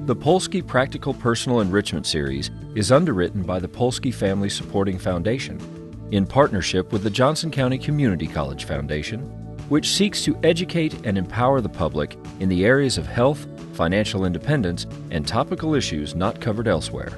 The Polsky Practical Personal Enrichment Series is underwritten by the Polsky Family Supporting Foundation in partnership with the Johnson County Community College Foundation, which seeks to educate and empower the public in the areas of health, financial independence, and topical issues not covered elsewhere.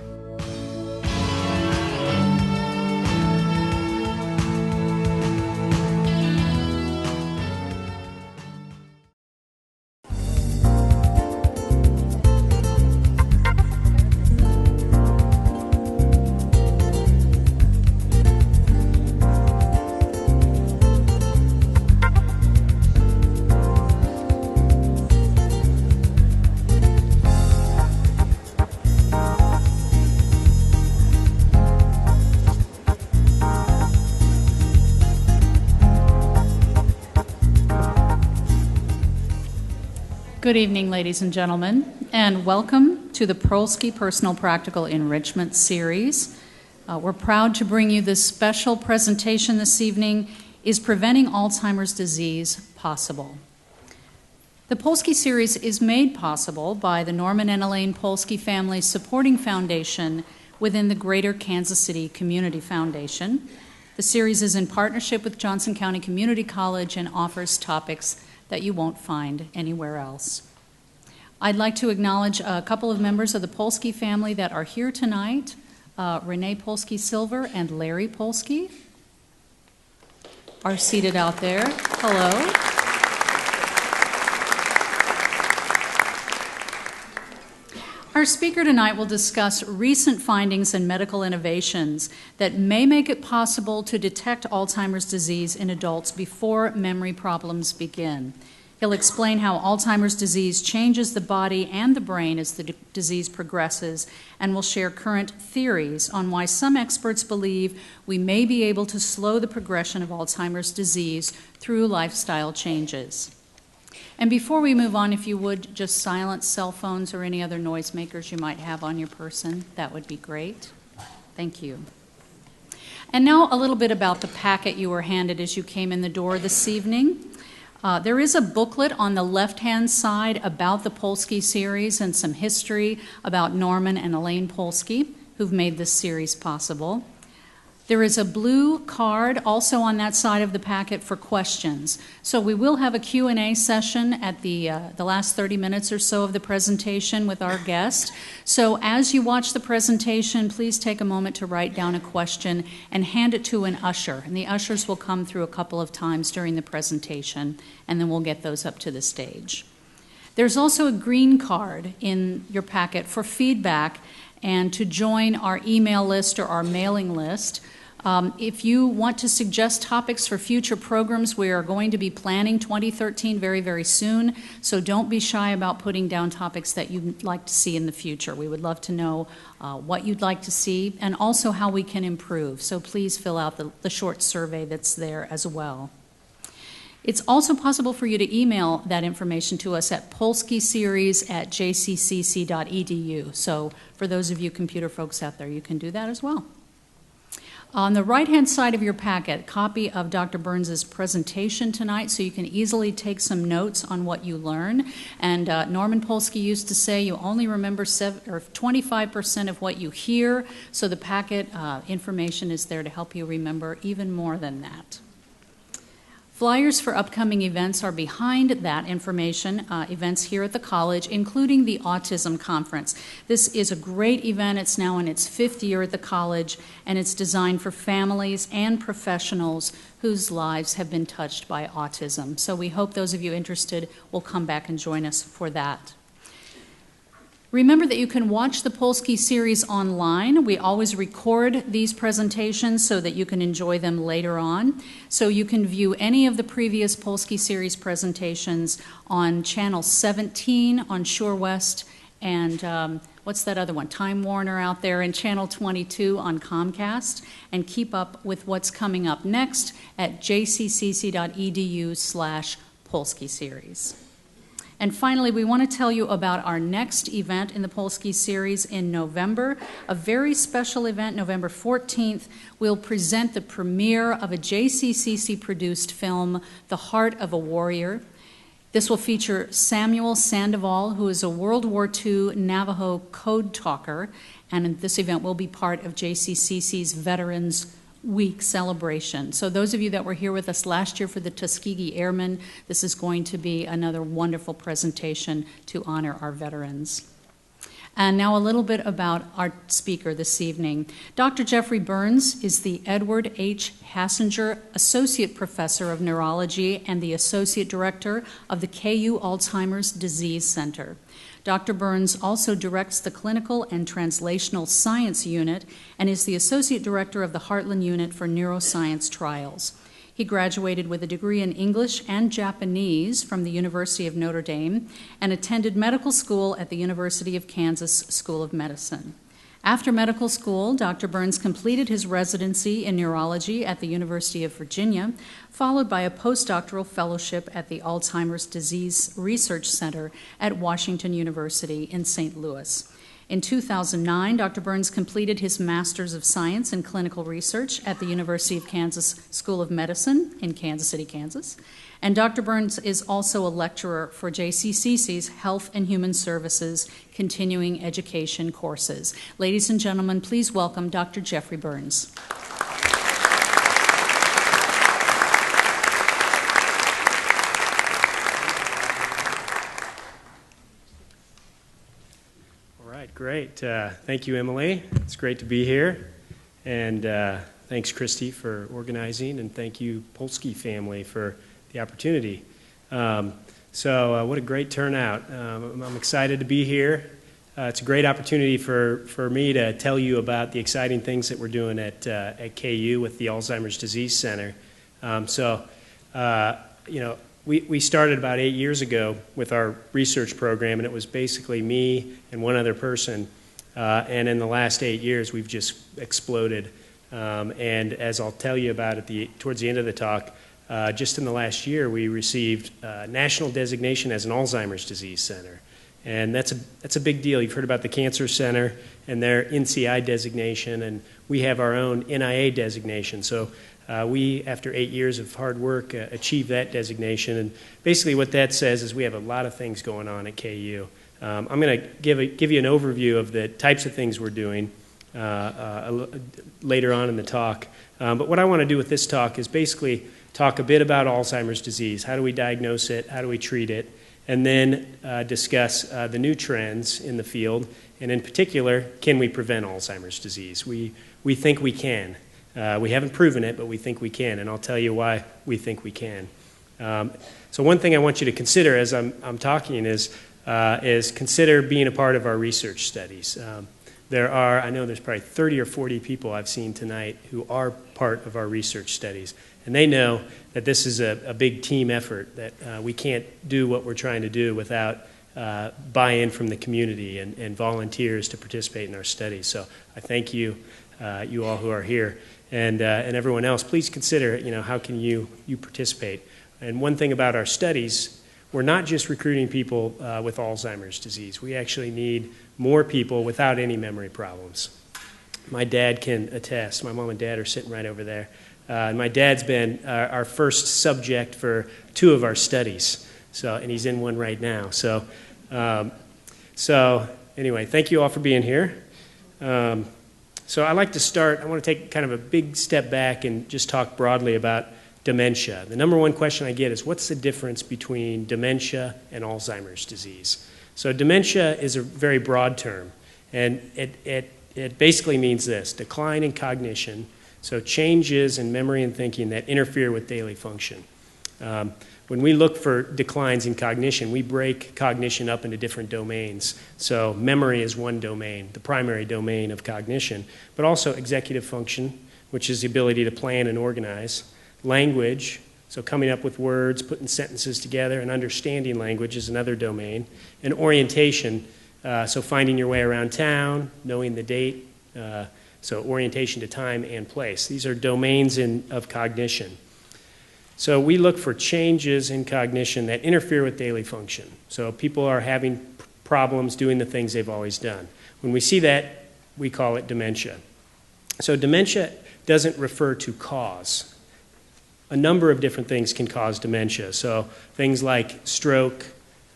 Good evening, ladies and gentlemen, and welcome to the Polsky Personal Practical Enrichment Series. We're proud to bring you this special presentation this evening, Is Preventing Alzheimer's Disease Possible? The Polsky series is made possible by the Norman and Elaine Polsky Family Supporting Foundation within the Greater Kansas City Community Foundation. The series is in partnership with Johnson County Community College and offers topics that you won't find anywhere else. I'd like to acknowledge a couple of members of the Polsky family that are here tonight, Renee Polsky-Silver and Larry Polsky are seated out there. Hello. Our speaker tonight will discuss recent findings and medical innovations that may make it possible to detect Alzheimer's disease in adults before memory problems begin. He'll explain how Alzheimer's disease changes the body and the brain as the disease progresses, and will share current theories on why some experts believe we may be able to slow the progression of Alzheimer's disease through lifestyle changes. And before we move on, if you would just silence cell phones or any other noisemakers you might have on your person, that would be great. Thank you. And now a little bit about the packet you were handed as you came in the door this evening. There is a booklet on the left-hand side about the Polsky series and some history about Norman and Elaine Polsky, who've made this series possible. There is a blue card also on that side of the packet for questions. So we will have a Q&A session at the last 30 minutes or so of the presentation with our guest. So as you watch the presentation, please take a moment to write down a question and hand it to an usher. And the ushers will come through a couple of times during the presentation, and then we'll get those up to the stage. There's also a green card in your packet for feedback and to join our email list or our mailing list. If you want to suggest topics for future programs, we are going to be planning 2013 very, very soon, so don't be shy about putting down topics that you'd like to see in the future. We would love to know what you'd like to see and also how we can improve, so please fill out the short survey that's there as well. It's also possible for you to email that information to us at polskyseries@jccc.edu. So for those of you computer folks out there, you can do that as well. On the right-hand side of your packet, a copy of Dr. Burns's presentation tonight, so you can easily take some notes on what you learn. And Norman Polsky used to say you only remember 25% of what you hear, so the packet information is there to help you remember even more than that. Flyers for upcoming events are behind that information, events here at the college, including the Autism Conference. This is a great event. It's now in its 5th year at the college, and it's designed for families and professionals whose lives have been touched by autism. So we hope those of you interested will come back and join us for that. Remember that you can watch the Polsky series online. We always record these presentations so that you can enjoy them later on. So you can view any of the previous Polsky series presentations on Channel 17 on Shore West and what's that other one? Time Warner out there, and Channel 22 on Comcast, and keep up with what's coming up next at jccc.edu/Polsky series. And finally, we want to tell you about our next event in the Polsky series in November, a very special event, November 14th. We'll present the premiere of a JCCC-produced film, The Heart of a Warrior. This will feature Samuel Sandoval, who is a World War II Navajo code talker, and this event will be part of JCCC's Veterans Week celebration. So those of you that were here with us last year for the Tuskegee Airmen, this is going to be another wonderful presentation to honor our veterans. And now a little bit about our speaker this evening. Dr. Jeffrey Burns is the Edward H. Hashinger Associate Professor of Neurology and the Associate Director of the KU Alzheimer's Disease Center. Dr. Burns also directs the Clinical and Translational Science Unit and is the Associate Director of the Heartland Unit for Neuroscience Trials. He graduated with a degree in English and Japanese from the University of Notre Dame and attended medical school at the University of Kansas School of Medicine. After medical school, Dr. Burns completed his residency in neurology at the University of Virginia, followed by a postdoctoral fellowship at the Alzheimer's Disease Research Center at Washington University in St. Louis. In 2009, Dr. Burns completed his Master's of Science in Clinical Research at the University of Kansas School of Medicine in Kansas City, Kansas. And Dr. Burns is also a lecturer for JCCC's Health and Human Services Continuing Education courses. Ladies and gentlemen, please welcome Dr. Jeffrey Burns. Great. Thank you, Emily. It's great to be here. And thanks, Christy, for organizing. And thank you, Polsky family, for the opportunity. So what a great turnout. I'm excited to be here. It's a great opportunity for me to tell you about the exciting things that we're doing at KU with the Alzheimer's Disease Center. We started about 8 years ago with our research program, and it was basically me and one other person. And in the last 8 years, we've just exploded. And as I'll tell you about towards the end of the talk, just in the last year, we received national designation as an Alzheimer's Disease Center. And that's a big deal. You've heard about the Cancer Center and their NCI designation, and we have our own NIA designation. So we, after 8 years of hard work, achieved that designation. And basically what that says is we have a lot of things going on at KU. I'm going to give you an overview of the types of things we're doing later on in the talk. But what I want to do with this talk is basically talk a bit about Alzheimer's disease. How do we diagnose it? How do we treat it? And then discuss the new trends in the field. And in particular, can we prevent Alzheimer's disease? We think we can. We haven't proven it, but we think we can, and I'll tell you why we think we can. So one thing I want you to consider as I'm talking is consider being a part of our research studies. I know there's probably 30 or 40 people I've seen tonight who are part of our research studies, and they know that this is a big team effort, that we can't do what we're trying to do without buy-in from the community and volunteers to participate in our studies. So I thank you, you all who are here. And everyone else, please consider, how can you participate? And one thing about our studies, we're not just recruiting people with Alzheimer's disease. We actually need more people without any memory problems. My dad can attest. My mom and dad are sitting right over there. And my dad's been our first subject for 2 of our studies. And he's in one right now. So anyway, thank you all for being here. So I'd like to start, I want to take kind of a big step back and just talk broadly about dementia. The number one question I get is, what's the difference between dementia and Alzheimer's disease? So dementia is a very broad term, and it basically means this: decline in cognition, so changes in memory and thinking that interfere with daily function. When we look for declines in cognition, we break cognition up into different domains. So memory is one domain, the primary domain of cognition, but also executive function, which is the ability to plan and organize. Language, so coming up with words, putting sentences together, and understanding language is another domain. And orientation, so finding your way around town, knowing the date, so orientation to time and place. These are domains of cognition. So we look for changes in cognition that interfere with daily function. So people are having problems doing the things they've always done. When we see that, we call it dementia. So dementia doesn't refer to cause. a number of different things can cause dementia. So things like stroke,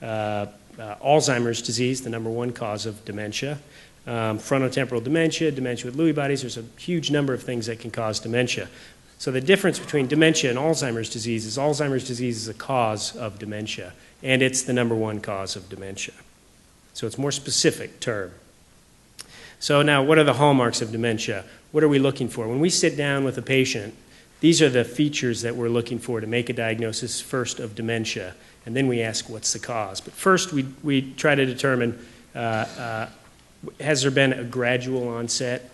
Alzheimer's disease, the number one cause of dementia, frontotemporal dementia, dementia with Lewy bodies. There's a huge number of things that can cause dementia. So the difference between dementia and Alzheimer's disease is a cause of dementia, and it's the number one cause of dementia. So it's a more specific term. So now, what are the hallmarks of dementia? What are we looking for? When we sit down with a patient, these are the features that we're looking for to make a diagnosis first of dementia, and then we ask what's the cause. But first, we try to determine, has there been a gradual onset,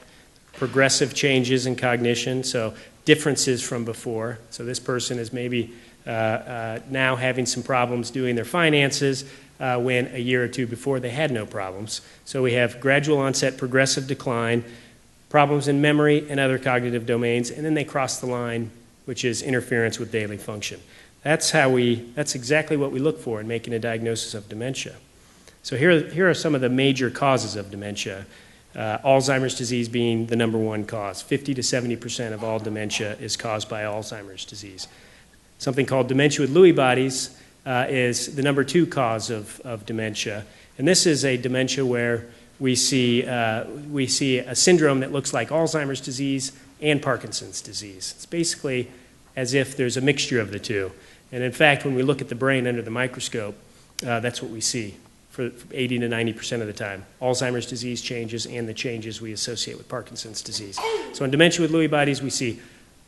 progressive changes in cognition, so differences from before. So this person is maybe now having some problems doing their finances when a year or two before they had no problems. So we have gradual onset, progressive decline, problems in memory and other cognitive domains, and then they cross the line, which is interference with daily function. That's exactly what we look for in making a diagnosis of dementia. So here are some of the major causes of dementia. Alzheimer's disease being the number one cause. 50 to 70% of all dementia is caused by Alzheimer's disease. Something called dementia with Lewy bodies is the number two cause of dementia. And this is a dementia where we see a syndrome that looks like Alzheimer's disease and Parkinson's disease. It's basically as if there's a mixture of the two. And in fact, when we look at the brain under the microscope, that's what we see for 80 to 90% of the time. Alzheimer's disease changes and the changes we associate with Parkinson's disease. So in dementia with Lewy bodies, we see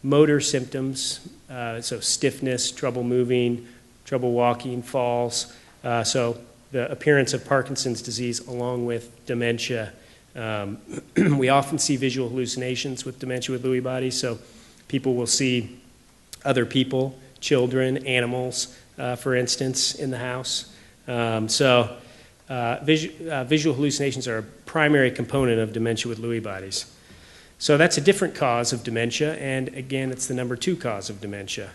motor symptoms, so stiffness, trouble moving, trouble walking, falls. So the appearance of Parkinson's disease along with dementia. We often see visual hallucinations with dementia with Lewy bodies. So people will see other people, children, animals, for instance, in the house. Visual hallucinations are a primary component of dementia with Lewy bodies. So that's a different cause of dementia, and again, it's the number two cause of dementia.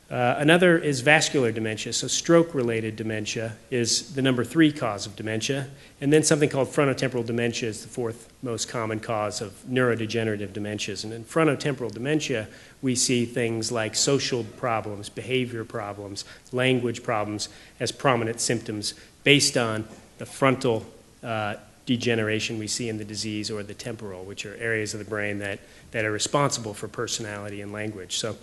Another is vascular dementia, so stroke-related dementia is the number three cause of dementia, and then something called frontotemporal dementia is the fourth most common cause of neurodegenerative dementias. And in frontotemporal dementia, we see things like social problems, behavior problems, language problems as prominent symptoms based on the frontal degeneration we see in the disease or the temporal, which are areas of the brain that are responsible for personality and language. So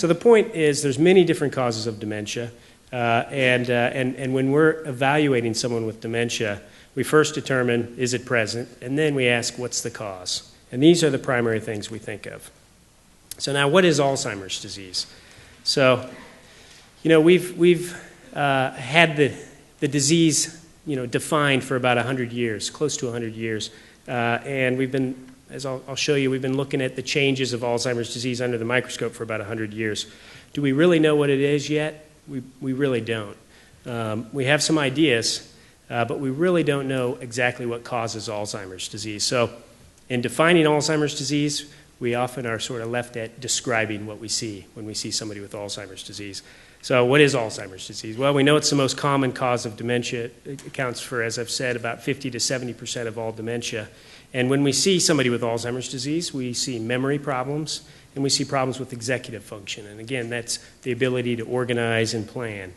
the point is there's many different causes of dementia, and when we're evaluating someone with dementia, we first determine is it present, and then we ask what's the cause. And these are the primary things we think of. So now what is Alzheimer's disease? So, we've had the disease defined for about 100 years, close to 100 years, and we've been, as I'll show you, we've been looking at the changes of Alzheimer's disease under the microscope for about 100 years. Do we really know what it is yet? We really don't. We have some ideas, but we really don't know exactly what causes Alzheimer's disease. So in defining Alzheimer's disease, we often are sort of left at describing what we see when we see somebody with Alzheimer's disease. So what is Alzheimer's disease? Well, we know it's the most common cause of dementia. It accounts for, as I've said, about 50 to 70% of all dementia. And when we see somebody with Alzheimer's disease, we see memory problems, and we see problems with executive function. And again, that's the ability to organize and plan.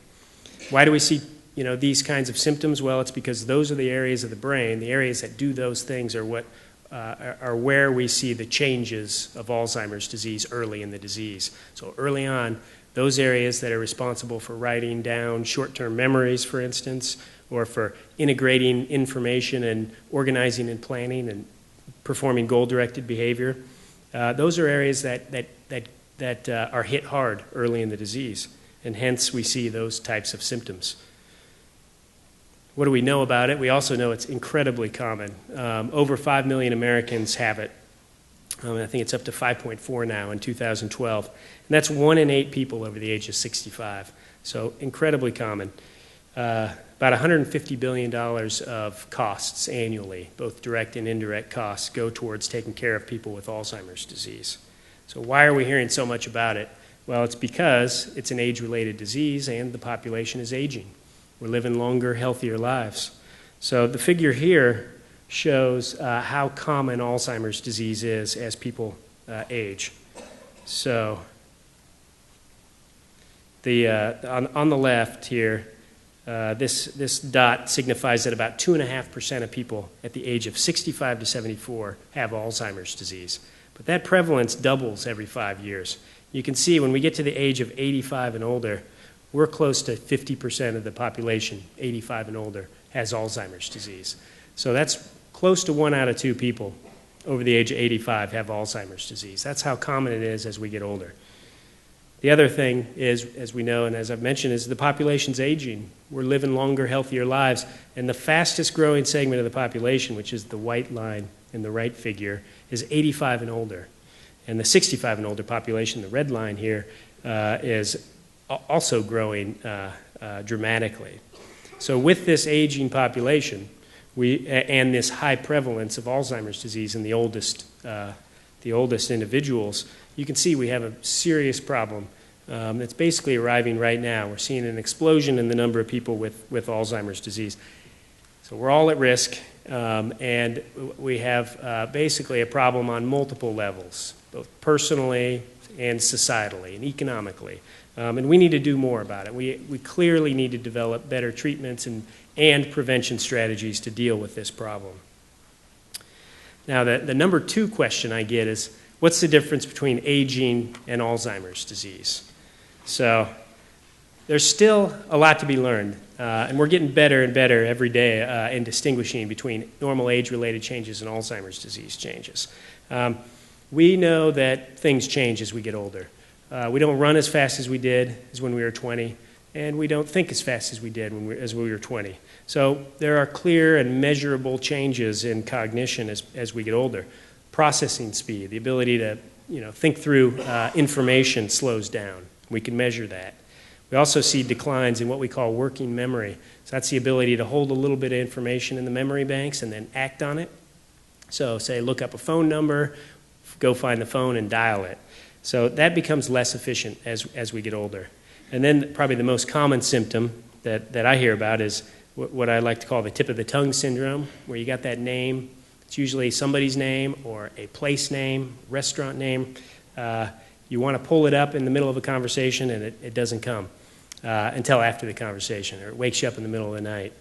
Why do we see these kinds of symptoms? Well, it's because those are the areas of the brain, the areas that do those things are what are where we see the changes of Alzheimer's disease early in the disease. So early on, those areas that are responsible for writing down short-term memories, for instance, or for integrating information and organizing and planning and performing goal-directed behavior, those are areas that are hit hard early in the disease, and hence we see those types of symptoms. What do we know about it? We also know it's incredibly common. Over 5 million Americans have it. I think it's up to 5.4 now in 2012. And that's 1 in 8 people over the age of 65. So incredibly common. About $150 billion of costs annually, both direct and indirect costs, go towards taking care of people with Alzheimer's disease. So why are we hearing so much about it? Well, it's because it's an age-related disease and the population is aging. We're living longer, healthier lives. So the figure here shows how common Alzheimer's disease is as people age. So On the left here, this dot signifies that about 2.5% of people at the age of 65 to 74 have Alzheimer's disease. But that prevalence doubles every 5 years. You can see when we get to the age of 85 and older, we're close to 50% of the population, 85 and older, has Alzheimer's disease. So that's close to 1 out of 2 people over the age of 85 have Alzheimer's disease. That's how common it is as we get older. The other thing is, as we know and as I've mentioned, is the population's aging. We're living longer, healthier lives, and the fastest growing segment of the population, which is the white line in the right figure, is 85 and older. And the 65 and older population, the red line here, is also growing dramatically. So with this aging population, and this high prevalence of Alzheimer's disease in the oldest individuals, you can see we have a serious problem that's basically arriving right now. We're seeing an explosion in the number of people with Alzheimer's disease. So we're all at risk, and we have basically a problem on multiple levels, both personally and societally and economically. And we need to do more about it. We clearly need to develop better treatments and prevention strategies to deal with this problem. Now, the number 2 question I get is, what's the difference between aging and Alzheimer's disease? So there's still a lot to be learned, and we're getting better and better every day in distinguishing between normal age-related changes and Alzheimer's disease changes. We know that things change as we get older. We don't run as fast as we did when we were 20, and we don't think as fast as we did as we were 20. So there are clear and measurable changes in cognition as we get older. Processing speed, the ability to think through information slows down. We can measure that. We also see declines in what we call working memory. So that's the ability to hold a little bit of information in the memory banks and then act on it. So say look up a phone number, go find the phone and dial it. So that becomes less efficient as we get older. And then probably the most common symptom that I hear about is what I like to call the tip of the tongue syndrome, where you got that name. It's usually somebody's name or a place name, restaurant name. You want to pull it up in the middle of a conversation, and it doesn't come until after the conversation, or it wakes you up in the middle of the night.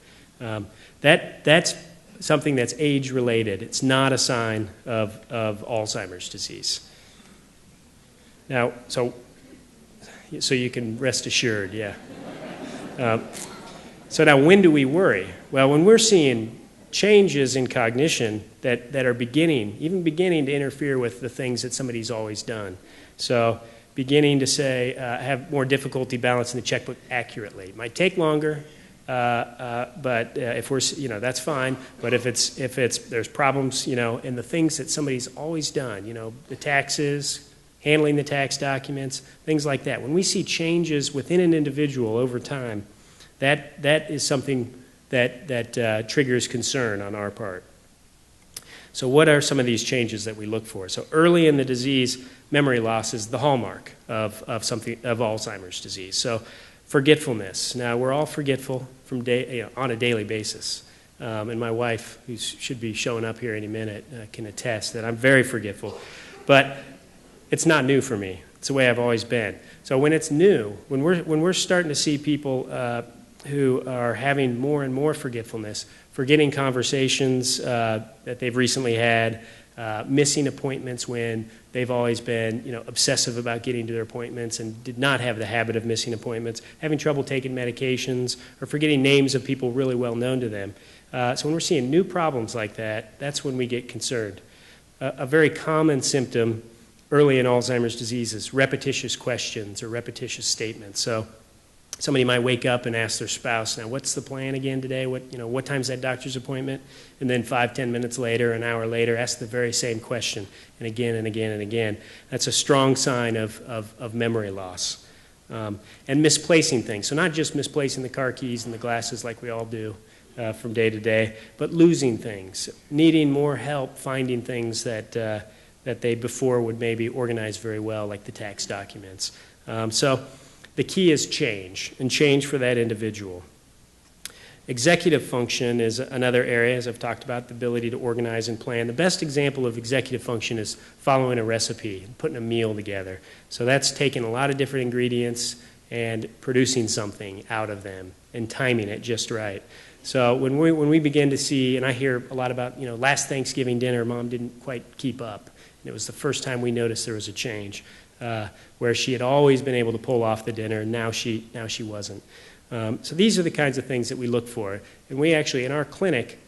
That's something that's age-related. It's not a sign of Alzheimer's disease. Now, so you can rest assured, yeah. So now, when do we worry? Well, when we're seeing changes in cognition that are beginning to interfere with the things that somebody's always done. So beginning to say, have more difficulty balancing the checkbook accurately. It might take longer, but if we're, that's fine. But if there's problems, in the things that somebody's always done, the taxes, handling the tax documents, things like that. When we see changes within an individual over time, that is something that triggers concern on our part. So what are some of these changes that we look for? So early in the disease, memory loss is the hallmark of Alzheimer's disease. So forgetfulness. Now, we're all forgetful on a daily basis. And my wife, who should be showing up here any minute, can attest that I'm very forgetful. But it's not new for me. It's the way I've always been. So when it's new, when we're starting to see people who are having more and more forgetfulness, forgetting conversations that they've recently had, missing appointments when they've always been obsessive about getting to their appointments and did not have the habit of missing appointments, having trouble taking medications, or forgetting names of people really well known to them. So when we're seeing new problems like that, that's when we get concerned. A very common symptom early in Alzheimer's disease is repetitious questions or repetitious statements. So somebody might wake up and ask their spouse, now what's the plan again today? What time's that doctor's appointment? And then 5-10 minutes later, an hour later, ask the very same question, and again and again and again. That's a strong sign of memory loss. And misplacing things. So not just misplacing the car keys and the glasses like we all do from day to day, but losing things, needing more help finding things that they before would maybe organize very well, like the tax documents. So the key is change, and change for that individual. Executive function is another area, as I've talked about, the ability to organize and plan. The best example of executive function is following a recipe, putting a meal together. So that's taking a lot of different ingredients and producing something out of them and timing it just right. So when we begin to see, and I hear a lot about, last Thanksgiving dinner, Mom didn't quite keep up. And it was the first time we noticed there was a change, where she had always been able to pull off the dinner, and now she wasn't. So these are the kinds of things that we look for. And we actually, in our clinic,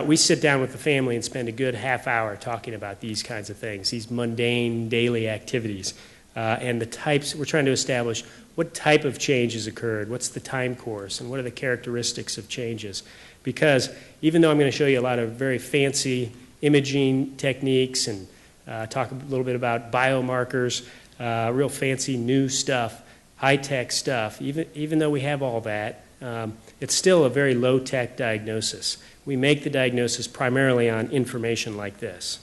we sit down with the family and spend a good half hour talking about these kinds of things, these mundane daily activities, and the types. We're trying to establish what type of change has occurred, what's the time course, and what are the characteristics of changes. Because even though I'm going to show you a lot of very fancy imaging techniques and talk a little bit about biomarkers, real fancy new stuff, high-tech stuff, even though we have all that, it's still a very low-tech diagnosis. We make the diagnosis primarily on information like this.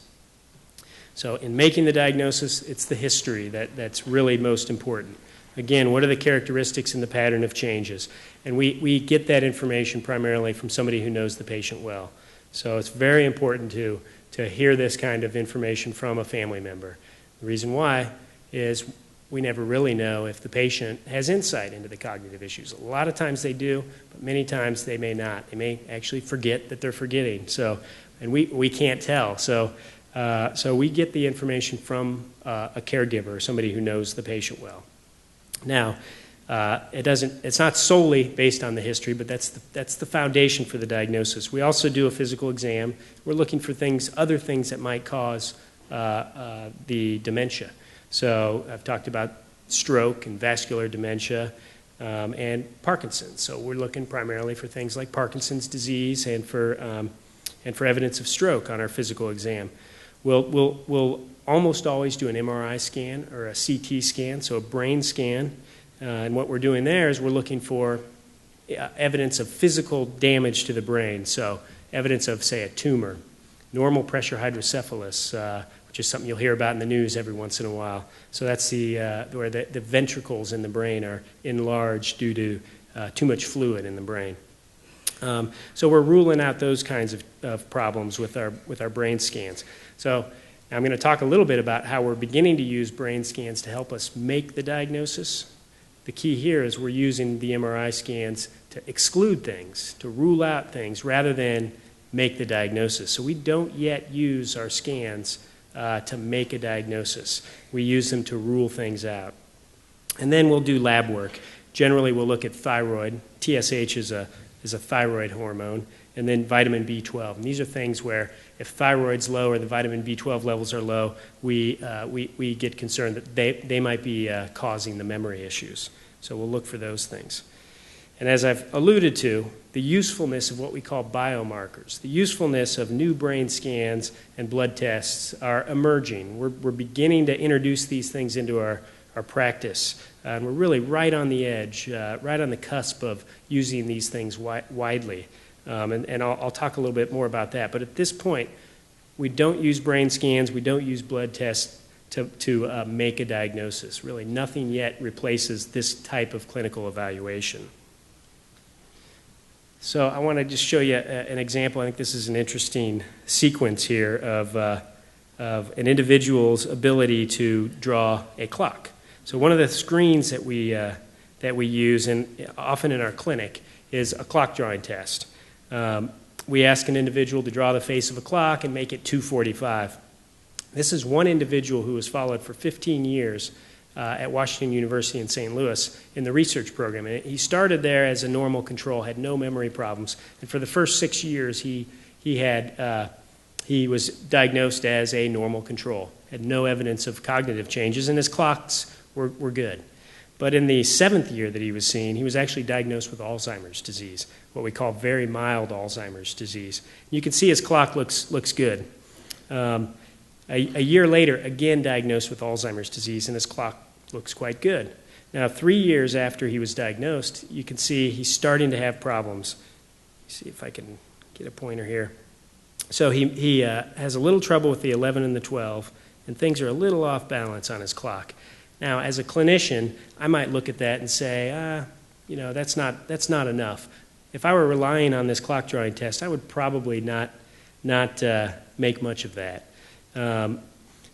So in making the diagnosis, it's the history that's really most important. Again, what are the characteristics and the pattern of changes? And we get that information primarily from somebody who knows the patient well. So it's very important to hear this kind of information from a family member. The reason why is we never really know if the patient has insight into the cognitive issues. A lot of times they do, but many times they may not. They may actually forget that they're forgetting. So, and we can't tell. So we get the information from a caregiver, somebody who knows the patient well. Now, it's not solely based on the history, but that's the foundation for the diagnosis. We also do a physical exam. We're looking for other things that might cause the dementia. So I've talked about stroke and vascular dementia and Parkinson's. So we're looking primarily for things like Parkinson's disease and for evidence of stroke on our physical exam. We'll almost always do an MRI scan or a CT scan, so a brain scan. And what we're doing there is we're looking for evidence of physical damage to the brain. So evidence of, say, a tumor, normal pressure hydrocephalus, which is something you'll hear about in the news every once in a while. So that's where the ventricles in the brain are enlarged due to too much fluid in the brain. So we're ruling out those kinds of problems with our brain scans. So now I'm going to talk a little bit about how we're beginning to use brain scans to help us make the diagnosis. The key here is we're using the MRI scans to exclude things, to rule out things, rather than make the diagnosis. So we don't yet use our scans to make a diagnosis. We use them to rule things out. And then we'll do lab work. Generally, we'll look at thyroid. TSH is a thyroid hormone, and then vitamin B12. And these are things where if thyroid's low or the vitamin B12 levels are low, we get concerned that they might be causing the memory issues. So we'll look for those things. And as I've alluded to, the usefulness of what we call biomarkers, the usefulness of new brain scans and blood tests are emerging. We're beginning to introduce these things into our practice. And we're really right on the edge, right on the cusp of using these things widely. And I'll talk a little bit more about that. But at this point, we don't use brain scans, we don't use blood tests to make a diagnosis. Really, nothing yet replaces this type of clinical evaluation. So I want to just show you an example. I think this is an interesting sequence here of an individual's ability to draw a clock. So one of the screens that we use, and often in our clinic, is a clock drawing test. We ask an individual to draw the face of a clock and make it 2:45. This is one individual who was followed for 15 years at Washington University in St. Louis in the research program. And he started there as a normal control, had no memory problems. And for the first 6 years, he was diagnosed as a normal control, had no evidence of cognitive changes, and his clocks were good. But in the 7th year that he was seen, he was actually diagnosed with Alzheimer's disease, what we call very mild Alzheimer's disease. You can see his clock looks good. A year later, again diagnosed with Alzheimer's disease, and his clock looks quite good. Now, 3 years after he was diagnosed, you can see he's starting to have problems. See if I can get a pointer here. So he has a little trouble with the 11 and the 12, and things are a little off balance on his clock. Now, as a clinician, I might look at that and say, that's not enough. If I were relying on this clock drawing test, I would probably not make much of that.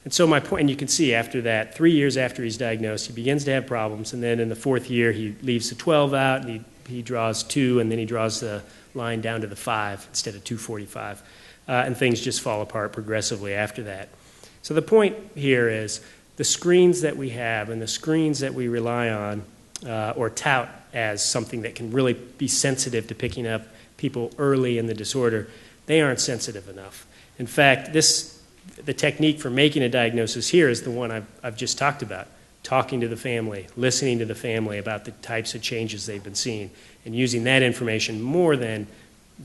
And so my point, and you can see after that, 3 years after he's diagnosed, he begins to have problems, and then in the 4th year, he leaves the 12 out, and he draws 2, and then he draws the line down to the 5 instead of 245, and things just fall apart progressively after that. So the point here is the screens that we have and the screens that we rely on or tout as something that can really be sensitive to picking up people early in the disorder, they aren't sensitive enough. In fact, the technique for making a diagnosis here is the one I've just talked about, talking to the family, listening to the family about the types of changes they've been seeing, and using that information more than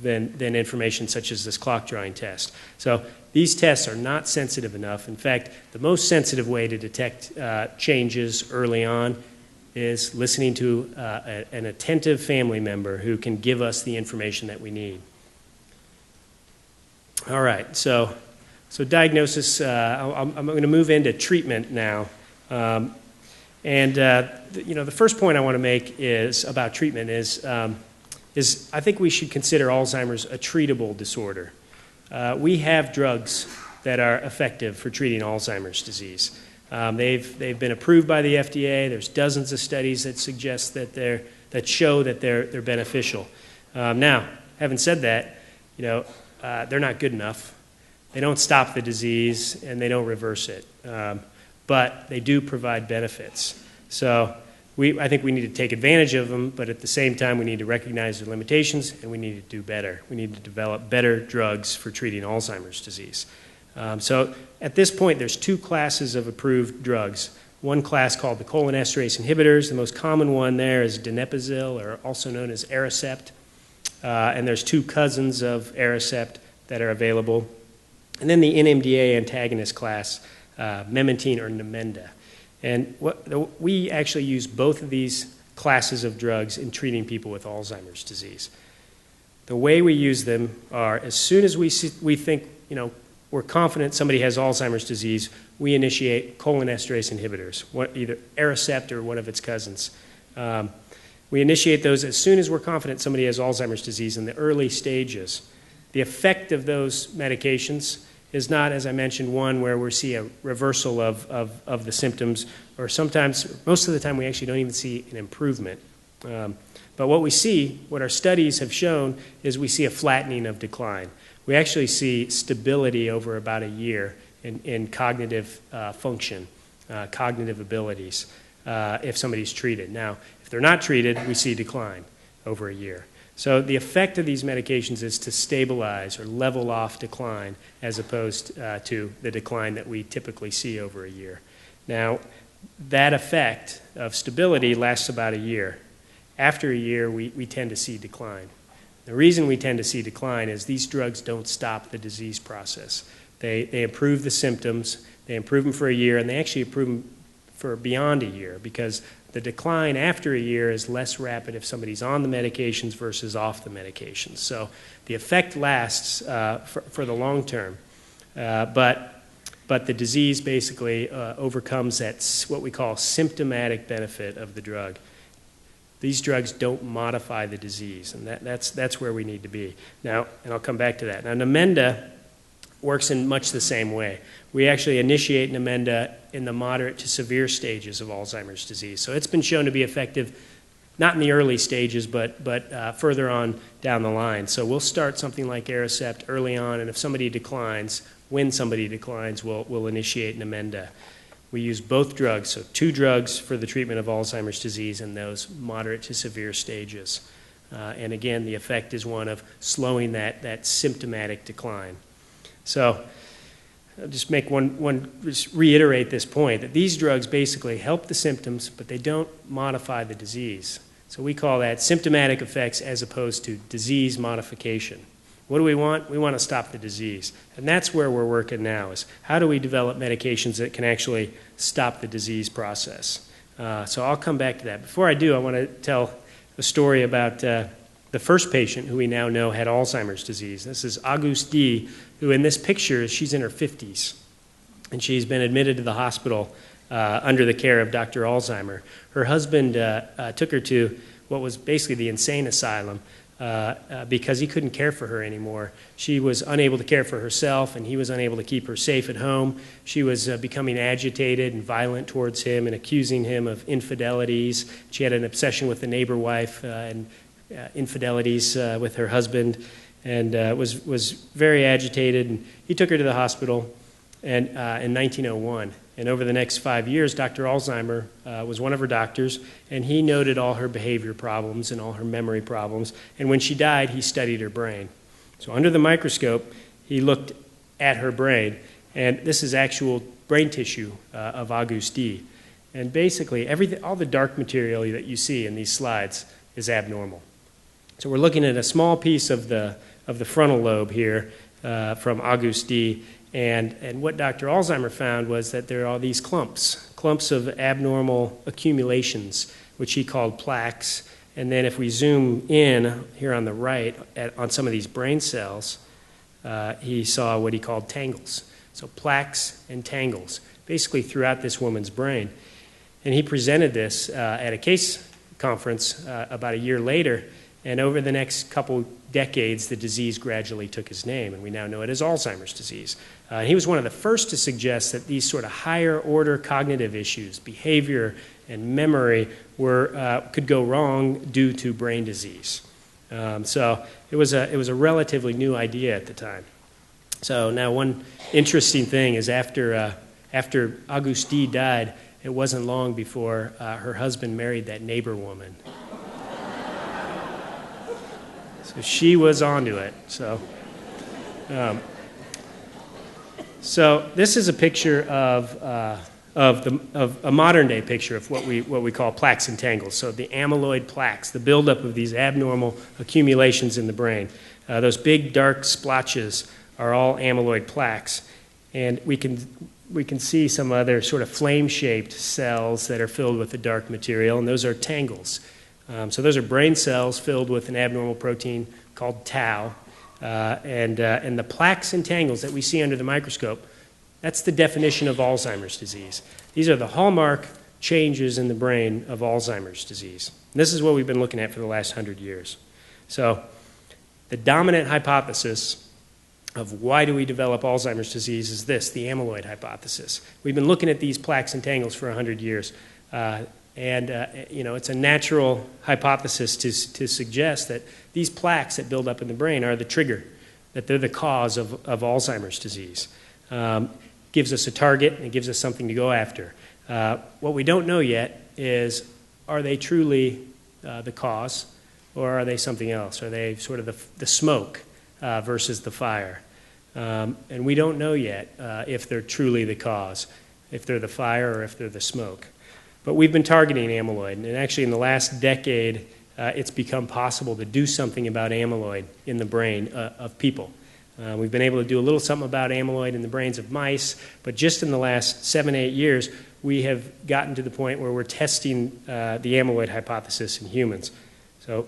information such as this clock drawing test. So these tests are not sensitive enough. In fact, the most sensitive way to detect changes early on is listening to an attentive family member who can give us the information that we need. All right, so diagnosis, I'm going to move into treatment now. The first point I want to make is about treatment is I think we should consider Alzheimer's a treatable disorder. We have drugs that are effective for treating Alzheimer's disease. They've been approved by the FDA. There's dozens of studies that suggest that show that they're beneficial. Now, having said that, they're not good enough. They don't stop the disease and they don't reverse it, but they do provide benefits. So I think we need to take advantage of them, but at the same time we need to recognize their limitations and we need to do better. We need to develop better drugs for treating Alzheimer's disease. So at this point there's 2 classes of approved drugs. One class called the cholinesterase inhibitors. The most common one there is donepezil, or also known as Aricept. And there's 2 cousins of Aricept that are available. And then the NMDA antagonist class, memantine or Namenda. And we actually use both of these classes of drugs in treating people with Alzheimer's disease. The way we use them are as soon as we think, we're confident somebody has Alzheimer's disease, we initiate cholinesterase inhibitors, either Aricept or one of its cousins. We initiate those as soon as we're confident somebody has Alzheimer's disease in the early stages. The effect of those medications is not, as I mentioned, one where we see a reversal of the symptoms, or sometimes, most of the time, we actually don't even see an improvement. But what our studies have shown is we see a flattening of decline. We actually see stability over about a year in cognitive function, cognitive abilities, if somebody's treated. Now, if they're not treated, we see decline over a year. So the effect of these medications is to stabilize or level off decline as opposed to the decline that we typically see over a year. Now, that effect of stability lasts about a year. After a year, we tend to see decline. The reason we tend to see decline is these drugs don't stop the disease process. They improve the symptoms, they improve them for a year, and they actually improve them for beyond a year, because the decline after a year is less rapid if somebody's on the medications versus off the medications. So the effect lasts for the long term, but the disease basically overcomes that, what we call symptomatic benefit of the drug. These drugs don't modify the disease, and that's where we need to be. Now, and I'll come back to that. Now, Namenda works in much the same way. We actually initiate Namenda in the moderate to severe stages of Alzheimer's disease. So it's been shown to be effective, not in the early stages, but further on down the line. So we'll start something like Aricept early on, and if somebody declines, when somebody declines, we'll initiate Namenda. We use both drugs, so 2 drugs for the treatment of Alzheimer's disease in those moderate to severe stages. And again, the effect is one of slowing that symptomatic decline. So I'll just make just reiterate this point, that these drugs basically help the symptoms, but they don't modify the disease. So we call that symptomatic effects as opposed to disease modification. What do we want? We want to stop the disease. And that's where we're working now, is how do we develop medications that can actually stop the disease process? So I'll come back to that. Before I do, I want to tell a story about the first patient who we now know had Alzheimer's disease. This is Auguste D., who in this picture, she's in her 50s. And she's been admitted to the hospital under the care of Dr. Alzheimer. Her husband took her to what was basically the insane asylum because he couldn't care for her anymore. She was unable to care for herself, and he was unable to keep her safe at home. She was becoming agitated and violent towards him and accusing him of infidelities. She had an obsession with the neighbor wife and infidelities with her husband, and was very agitated. And he took her to the hospital in 1901. And over the next 5 years, Dr. Alzheimer was one of her doctors, and he noted all her behavior problems and all her memory problems. And when she died, he studied her brain. So under the microscope, he looked at her brain, and this is actual brain tissue of Auguste D. And basically, all the dark material that you see in these slides is abnormal. So we're looking at a small piece of the frontal lobe here from Auguste D. And what Dr. Alzheimer found was that there are these clumps of abnormal accumulations, which he called plaques. And then if we zoom in here on the right on some of these brain cells, he saw what he called tangles. So plaques and tangles, basically throughout this woman's brain. And he presented this at a case conference about a year later. And over the next couple decades, the disease gradually took his name, and we now know it as Alzheimer's disease. He was one of the first to suggest that these sort of higher-order cognitive issues, behavior and memory, could go wrong due to brain disease. So it was a relatively new idea at the time. So now one interesting thing is after Auguste D. died, it wasn't long before her husband married that neighbor woman. So she was onto it. So this is a picture of a modern day picture of what we call plaques and tangles. So the amyloid plaques, the buildup of these abnormal accumulations in the brain. Those big dark splotches are all amyloid plaques, and we can see some other sort of flame-shaped cells that are filled with the dark material, and those are tangles. So those are brain cells filled with an abnormal protein called tau, and the plaques and tangles that we see under the microscope, that's the definition of Alzheimer's disease. These are the hallmark changes in the brain of Alzheimer's disease. And this is what we've been looking at for the last 100 years. So the dominant hypothesis of why do we develop Alzheimer's disease is this, the amyloid hypothesis. We've been looking at these plaques and tangles for 100 years. It's a natural hypothesis to suggest that these plaques that build up in the brain are the trigger, that they're the cause of Alzheimer's disease. Gives us a target, and it gives us something to go after. What we don't know yet is, are they truly the cause, or are they something else? Are they sort of the smoke versus the fire? And we don't know yet if they're truly the cause, if they're the fire or if they're the smoke. But we've been targeting amyloid, and actually in the last decade, it's become possible to do something about amyloid in the brain of people. We've been able to do a little something about amyloid in the brains of mice, but just in the last 7-8 years, we have gotten to the point where we're testing the amyloid hypothesis in humans. So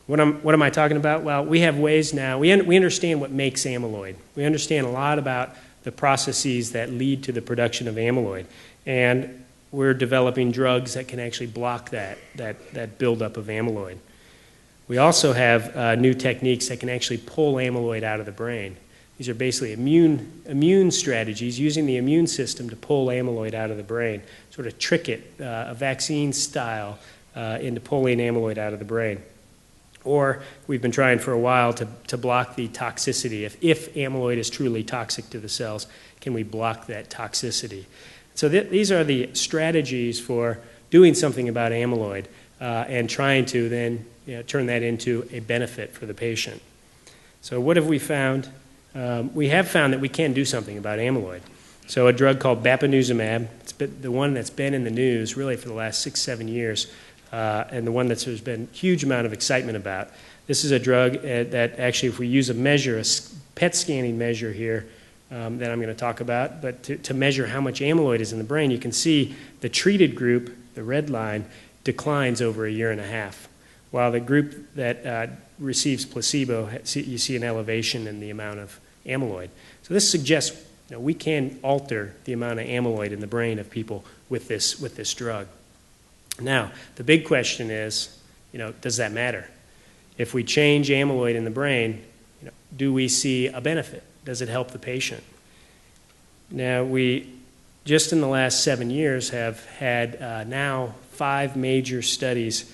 what am I talking about? Well, we have ways now. We understand what makes amyloid. We understand a lot about the processes that lead to the production of amyloid, and we're developing drugs that can actually block that buildup of amyloid. We also have new techniques that can actually pull amyloid out of the brain. These are basically immune strategies, using the immune system to pull amyloid out of the brain, sort of trick it, a vaccine style, into pulling amyloid out of the brain. Or we've been trying for a while to block the toxicity. If amyloid is truly toxic to the cells, can we block that toxicity? So these are the strategies for doing something about amyloid and trying to then turn that into a benefit for the patient. So what have we found? We have found that we can do something about amyloid. So a drug called bapineuzumab, it's been the one that's been in the news really for the last 6-7 years, and the one that there's been a huge amount of excitement about. This is a drug that actually, if we use a PET scanning measure here, that I'm going to talk about, but to measure how much amyloid is in the brain, you can see the treated group, the red line, declines over 1.5 years, while the group that receives placebo, you see an elevation in the amount of amyloid. So this suggests we can alter the amount of amyloid in the brain of people with this drug. Now, the big question is, does that matter? if we change amyloid in the brain, do we see a benefit? Does it help the patient? Now, we, just in the last 7 years, have had now 5 major studies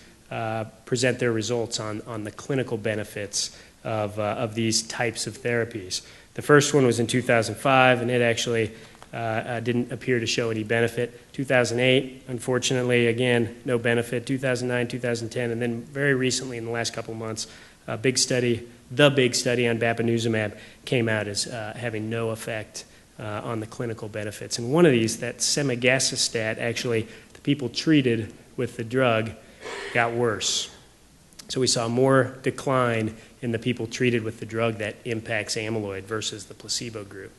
present their results on the clinical benefits of these types of therapies. The first one was in 2005, and it actually didn't appear to show any benefit. 2008, unfortunately, again, no benefit. 2009, 2010, and then very recently, in the last couple of months, the big study on bapineuzumab came out as having no effect on the clinical benefits. And one of these, that semigacestat, actually, the people treated with the drug got worse. So we saw more decline in the people treated with the drug that impacts amyloid versus the placebo group.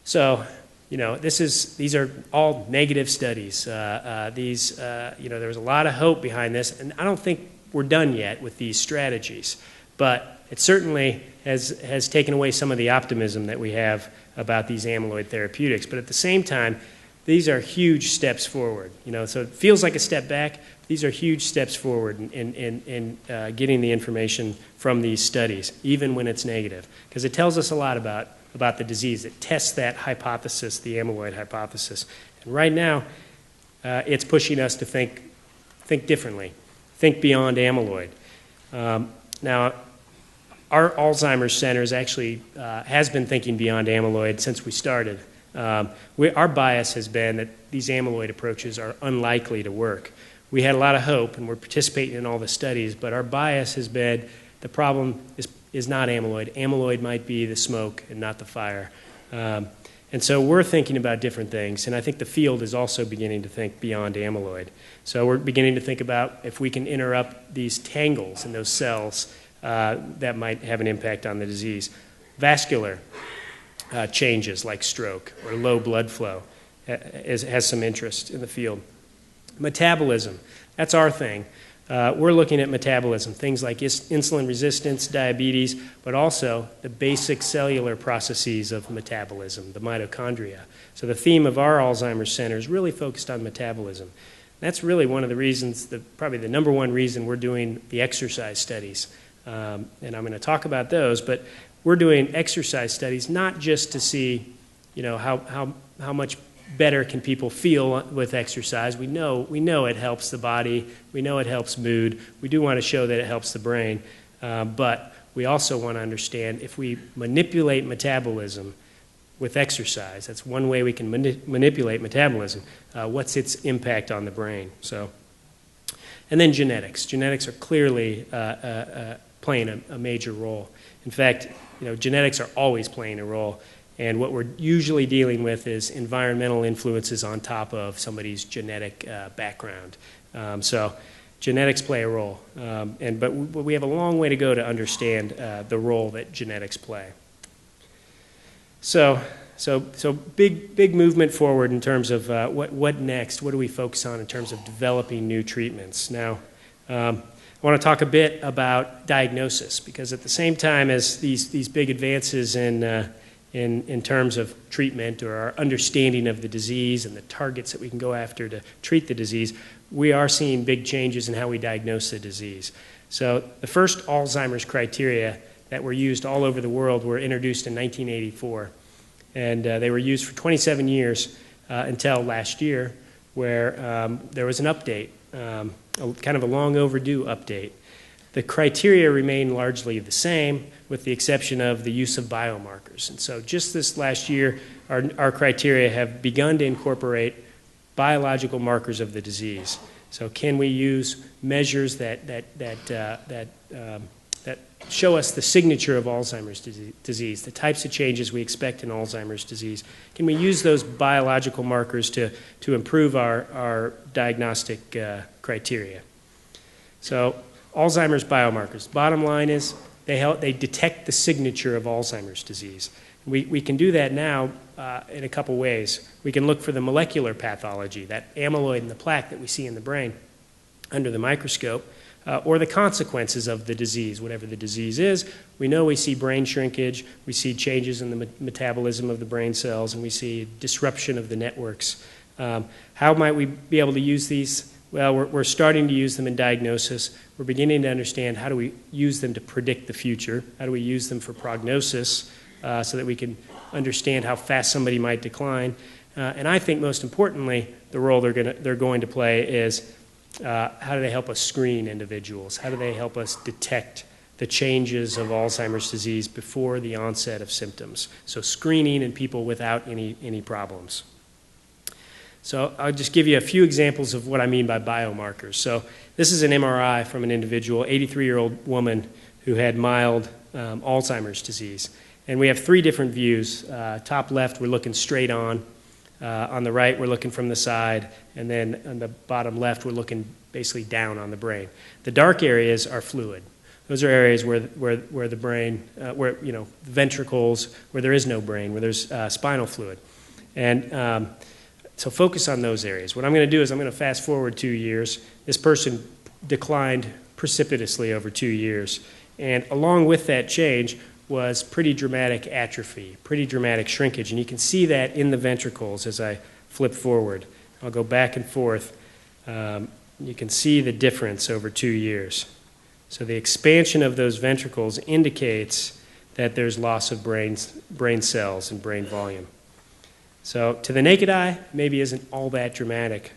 So, these are all negative studies. There was a lot of hope behind this, and I don't think we're done yet with these strategies. But it certainly has taken away some of the optimism that we have about these amyloid therapeutics. But at the same time, these are huge steps forward. So it feels like a step back. These are huge steps forward in getting the information from these studies, even when it's negative, because it tells us a lot about the disease. It tests that hypothesis, the amyloid hypothesis. And right now, it's pushing us to think differently, think beyond amyloid. Now, our Alzheimer's Centers actually has been thinking beyond amyloid since we started. Our bias has been that these amyloid approaches are unlikely to work. We had a lot of hope, and we're participating in all the studies, but our bias has been the problem is not amyloid. Amyloid might be the smoke and not the fire. And so we're thinking about different things, and I think the field is also beginning to think beyond amyloid. So we're beginning to think about if we can interrupt these tangles in those cells that might have an impact on the disease. Vascular changes like stroke or low blood flow has some interest in the field. Metabolism, that's our thing. We're looking at metabolism, things like insulin resistance, diabetes, but also the basic cellular processes of metabolism, the mitochondria. So the theme of our Alzheimer's Center is really focused on metabolism. That's really one of the reasons, probably the number one reason we're doing the exercise studies. And I'm going to talk about those, but we're doing exercise studies not just to see, how much better can people feel with exercise. We know it helps the body. We know it helps mood. We do want to show that it helps the brain. But we also want to understand if we manipulate metabolism with exercise, that's one way we can manipulate metabolism, what's its impact on the brain. And then genetics. Genetics are clearly playing a major role. In fact, genetics are always playing a role. And what we're usually dealing with is environmental influences on top of somebody's genetic background. So genetics play a role. But we have a long way to go to understand the role that genetics play. So big movement forward in terms of what next? What do we focus on in terms of developing new treatments? Now, I want to talk a bit about diagnosis, because at the same time as these big advances in terms of treatment or our understanding of the disease and the targets that we can go after to treat the disease, we are seeing big changes in how we diagnose the disease. So the first Alzheimer's criteria that were used all over the world were introduced in 1984. And they were used for 27 years until last year, where there was an update, kind of a long overdue update. The criteria remain largely the same, with the exception of the use of biomarkers. And so just this last year, our criteria have begun to incorporate biological markers of the disease. So can we use measures that show us the signature of Alzheimer's disease, the types of changes we expect in Alzheimer's disease? Can we use those biological markers to improve our diagnostic criteria? So Alzheimer's biomarkers. Bottom line is they detect the signature of Alzheimer's disease. We can do that now in a couple ways. We can look for the molecular pathology, that amyloid and the plaque that we see in the brain under the microscope, or the consequences of the disease, whatever the disease is. We know we see brain shrinkage, we see changes in the metabolism of the brain cells, and we see disruption of the networks. How might we be able to use these Well, we're starting to use them in diagnosis. We're beginning to understand how do we use them to predict the future, how do we use them for prognosis so that we can understand how fast somebody might decline. And I think most importantly, the role they're going to play is how do they help us screen individuals? How do they help us detect the changes of Alzheimer's disease before the onset of symptoms? So screening in people without any problems. So I'll just give you a few examples of what I mean by biomarkers. So this is an MRI from an individual, 83-year-old woman who had mild Alzheimer's disease. And we have three different views. Top left, we're looking straight on. On the right, we're looking from the side. And then on the bottom left, we're looking basically down on the brain. The dark areas are fluid. Those are areas where the brain, the ventricles, where there is no brain, where there's spinal fluid. And so focus on those areas. What I'm going to do is I'm going to fast forward 2 years. This person declined precipitously over 2 years. And along with that change was pretty dramatic atrophy, pretty dramatic shrinkage. And you can see that in the ventricles as I flip forward. I'll go back and forth. You can see the difference over 2 years. So the expansion of those ventricles indicates that there's loss of brain cells and brain volume. So to the naked eye, maybe isn't all that dramatic.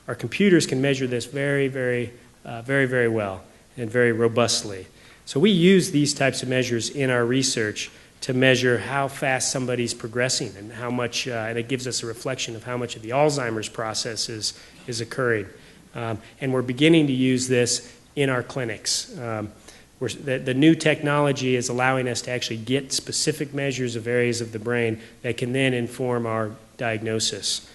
Our computers can measure this very, very well and very robustly. So we use these types of measures in our research to measure how fast somebody's progressing and how much, and it gives us a reflection of how much of the Alzheimer's process is occurring. And we're beginning to use this in our clinics. The new technology is allowing us to actually get specific measures of areas of the brain that can then inform our diagnosis.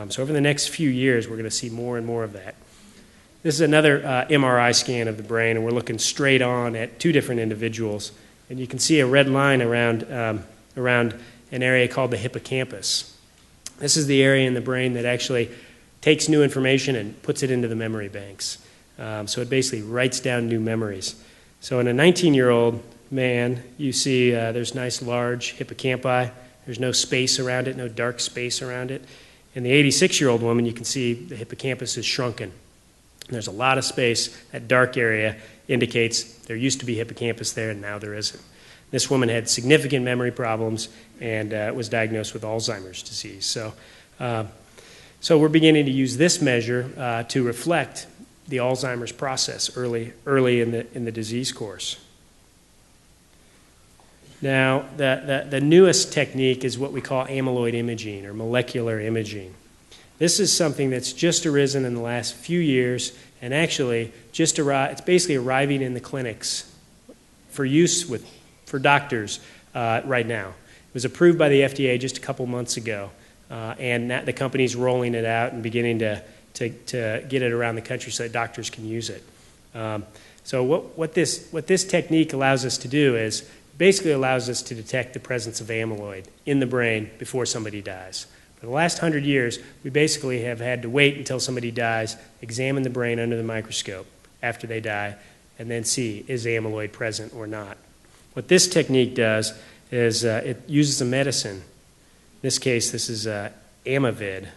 So over the next few years, we're going to see more and more of that. This is another MRI scan of the brain, and we're looking straight on at two different individuals. And you can see a red line around an area called the hippocampus. This is the area in the brain that actually takes new information and puts it into the memory banks. So it basically writes down new memories. So in a 19-year-old man, you see there's nice large hippocampi. There's no space around it, no dark space around it. In the 86-year-old woman, you can see the hippocampus is shrunken. There's a lot of space. That dark area indicates there used to be hippocampus there, and now there isn't. This woman had significant memory problems and was diagnosed with Alzheimer's disease. So we're beginning to use this measure to reflect the Alzheimer's process early in the disease course. Now, the newest technique is what we call amyloid imaging or molecular imaging. This is something that's just arisen in the last few years, and actually it's basically arriving in the clinics for use for doctors right now. It was approved by the FDA just a couple months ago, and the company's rolling it out and beginning to get it around the country so that doctors can use it. So what this technique allows us to do is basically allows us to detect the presence of amyloid in the brain before somebody dies. For the last 100 years, we basically have had to wait until somebody dies, examine the brain under the microscope after they die, and then see is amyloid present or not. What this technique does is it uses a medicine. In this case, this is Amyvid.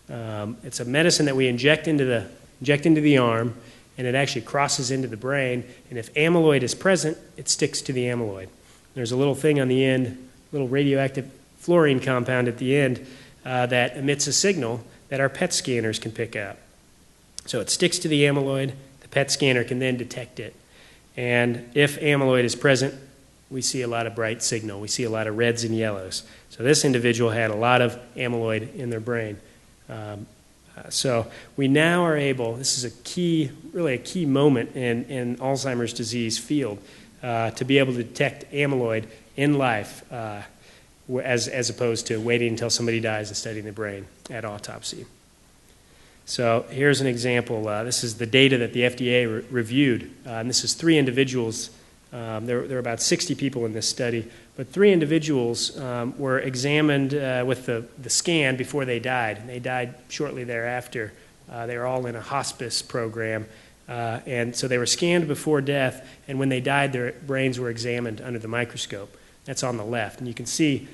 It's a medicine that we inject into the arm, and it actually crosses into the brain. And if amyloid is present, it sticks to the amyloid. There's a little thing on the end, little radioactive fluorine compound at the end that emits a signal that our PET scanners can pick up. So it sticks to the amyloid. The PET scanner can then detect it. And if amyloid is present, we see a lot of bright signal. We see a lot of reds and yellows. So this individual had a lot of amyloid in their brain. So we now are able, this is really a key moment in Alzheimer's disease field, to be able to detect amyloid in life as opposed to waiting until somebody dies and studying the brain at autopsy. So here's an example. This is the data that the FDA reviewed. And this is 3 individuals. There were about 60 people in this study, but 3 individuals were examined with the scan before they died. And they died shortly thereafter. They were all in a hospice program. And so they were scanned before death, and when they died, their brains were examined under the microscope. That's on the left. And you can see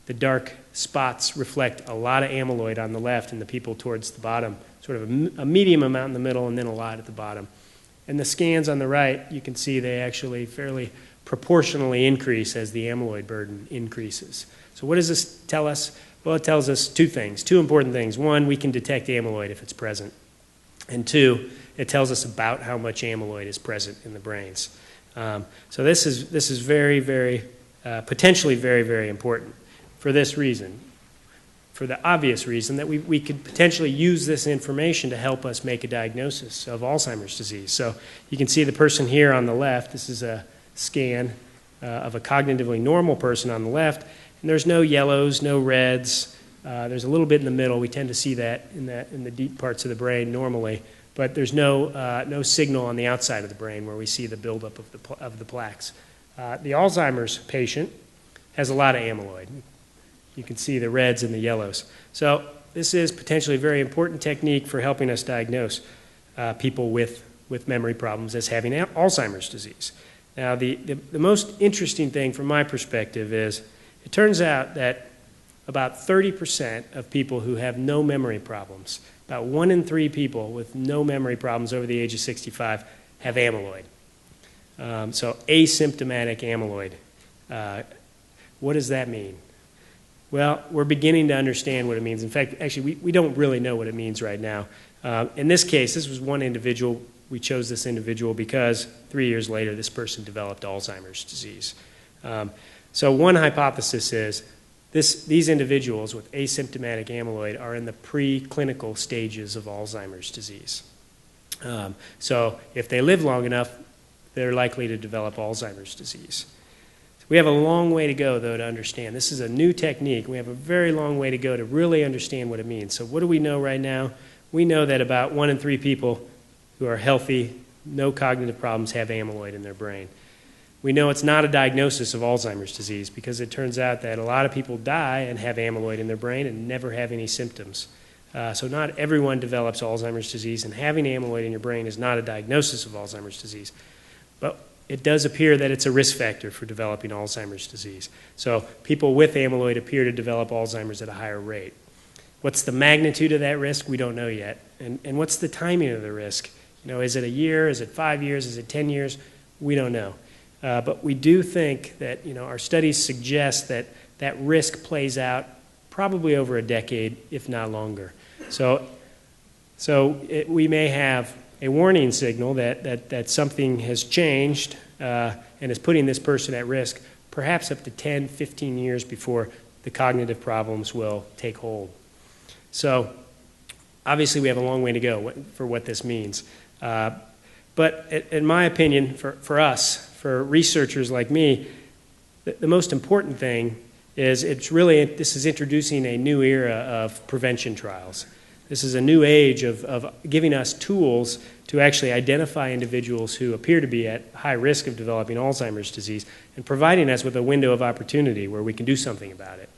The dark spots reflect a lot of amyloid on the left, and the people towards the bottom, sort of a medium amount in the middle and then a lot at the bottom. And the scans on the right, you can see they actually fairly proportionally increase as the amyloid burden increases. So what does this tell us? Well, it tells us two things, two important things. One, we can detect amyloid if it's present. And two, it tells us about how much amyloid is present in the brains. So this is very, very, potentially very, very important for this reason, for the obvious reason that we could potentially use this information to help us make a diagnosis of Alzheimer's disease. So you can see the person here on the left. This is a scan of a cognitively normal person on the left, and there's no yellows, no reds. There's a little bit in the middle. We tend to see that in the deep parts of the brain normally, but there's no signal on the outside of the brain where we see the buildup of the plaques. The Alzheimer's patient has a lot of amyloid. You can see the reds and the yellows. So this is potentially a very important technique for helping us diagnose people with memory problems as having Alzheimer's disease. Now, the most interesting thing from my perspective is it turns out that about 30% of people who have no memory problems, about 1 in 3 people with no memory problems over the age of 65 have amyloid. So asymptomatic amyloid. What does that mean? Well, we're beginning to understand what it means. In fact, actually, we don't really know what it means right now. In this case, this was one individual. We chose this individual because 3 years later, this person developed Alzheimer's disease. So one hypothesis is these individuals with asymptomatic amyloid are in the preclinical stages of Alzheimer's disease. So if they live long enough, they're likely to develop Alzheimer's disease. We have a long way to go, though, to understand. This is a new technique. We have a very long way to go to really understand what it means. So what do we know right now? We know that about 1 in 3 people who are healthy, no cognitive problems, have amyloid in their brain. We know it's not a diagnosis of Alzheimer's disease because it turns out that a lot of people die and have amyloid in their brain and never have any symptoms. So not everyone develops Alzheimer's disease, and having amyloid in your brain is not a diagnosis of Alzheimer's disease. But it does appear that it's a risk factor for developing Alzheimer's disease. So people with amyloid appear to develop Alzheimer's at a higher rate. What's the magnitude of that risk? We don't know yet. And what's the timing of the risk? Is it a year? Is it 5 years? Is it 10 years? We don't know. But we do think that our studies suggest that that risk plays out probably over a decade, if not longer. So we may have a warning signal that something has changed and is putting this person at risk, perhaps up to 10, 15 years before the cognitive problems will take hold. So obviously we have a long way to go for what this means. But in my opinion, for us, for researchers like me, the most important thing is this is introducing a new era of prevention trials. This is a new age of giving us tools to actually identify individuals who appear to be at high risk of developing Alzheimer's disease and providing us with a window of opportunity where we can do something about it.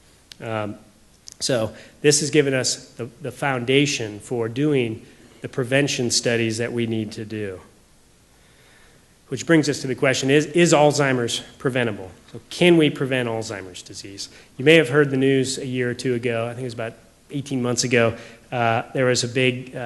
So this has given us the foundation for doing the prevention studies that we need to do. Which brings us to the question, is Alzheimer's preventable? So can we prevent Alzheimer's disease? You may have heard the news a year or two ago, I think it was about 18 months ago, there was a big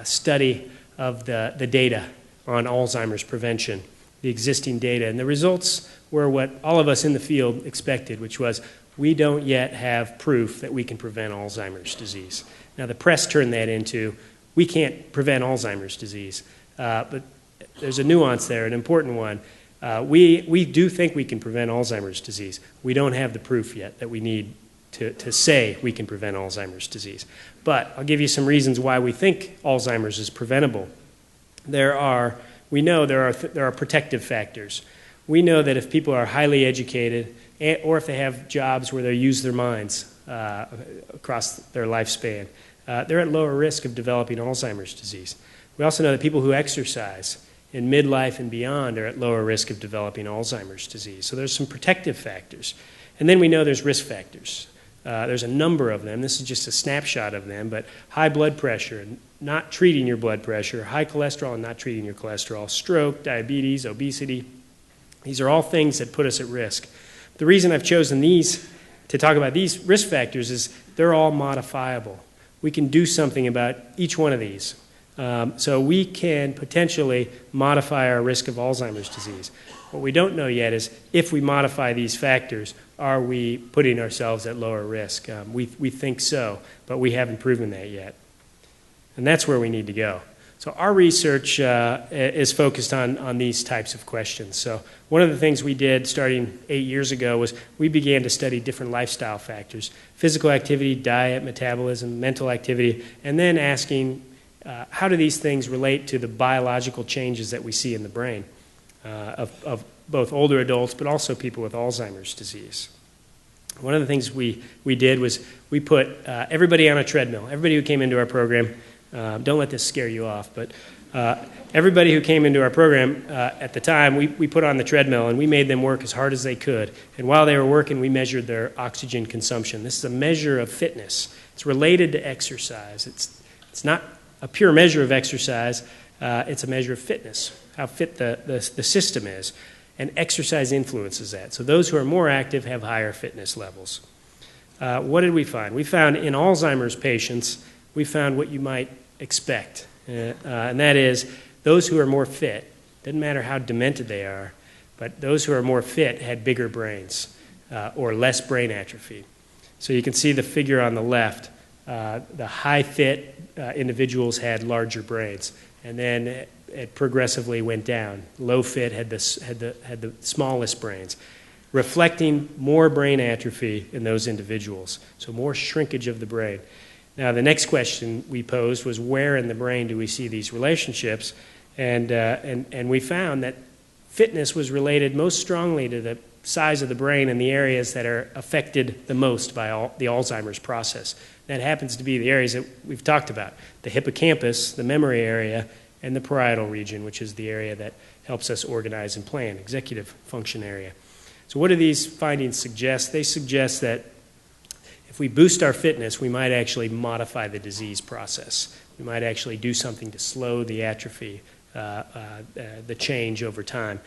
study of the data on Alzheimer's prevention, the existing data. And the results were what all of us in the field expected, which was we don't yet have proof that we can prevent Alzheimer's disease. Now, the press turned that into we can't prevent Alzheimer's disease. But there's a nuance there, an important one. We do think we can prevent Alzheimer's disease. We don't have the proof yet that we need to say we can prevent Alzheimer's disease. But I'll give you some reasons why we think Alzheimer's is preventable. We know there are protective factors. We know that if people are highly educated or if they have jobs where they use their minds across their lifespan, they're at lower risk of developing Alzheimer's disease. We also know that people who exercise in midlife and beyond are at lower risk of developing Alzheimer's disease. So there's some protective factors. And then we know there's risk factors. There's a number of them. This is just a snapshot of them, but high blood pressure and not treating your blood pressure, high cholesterol and not treating your cholesterol, stroke, diabetes, obesity. These are all things that put us at risk. The reason I've chosen these to talk about these risk factors is they're all modifiable. We can do something about each one of these. So we can potentially modify our risk of Alzheimer's disease. What we don't know yet is if we modify these factors, are we putting ourselves at lower risk? We think so, but we haven't proven that yet. And that's where we need to go. So our research is focused on these types of questions. So one of the things we did starting 8 years ago was we began to study different lifestyle factors, physical activity, diet, metabolism, mental activity, and then asking how do these things relate to the biological changes that we see in the brain of both older adults but also people with Alzheimer's disease. One of the things we did was we put everybody on a treadmill. Everybody who came into our program, don't let this scare you off, but everybody who came into our program at the time, we put on the treadmill and we made them work as hard as they could. And while they were working, we measured their oxygen consumption. This is a measure of fitness. It's related to exercise. It's not a pure measure of exercise. It's a measure of fitness, how fit the system is. And exercise influences that. So those who are more active have higher fitness levels. What did we find? We found in Alzheimer's patients, we found what you might expect. And that is those who are more fit, doesn't matter how demented they are, but those who are more fit had bigger brains or less brain atrophy. So you can see the figure on the left. The high fit individuals had larger brains. And then it progressively went down. Low fit had the smallest brains, reflecting more brain atrophy in those individuals, so more shrinkage of the brain. Now, the next question we posed was where in the brain do we see these relationships? And we found that fitness was related most strongly to the size of the brain in the areas that are affected the most by the Alzheimer's process. That happens to be the areas that we've talked about, the hippocampus, the memory area, and the parietal region, which is the area that helps us organize and plan, executive function area. So what do these findings suggest? They suggest that if we boost our fitness, we might actually modify the disease process. We might actually do something to slow the atrophy, the change over time.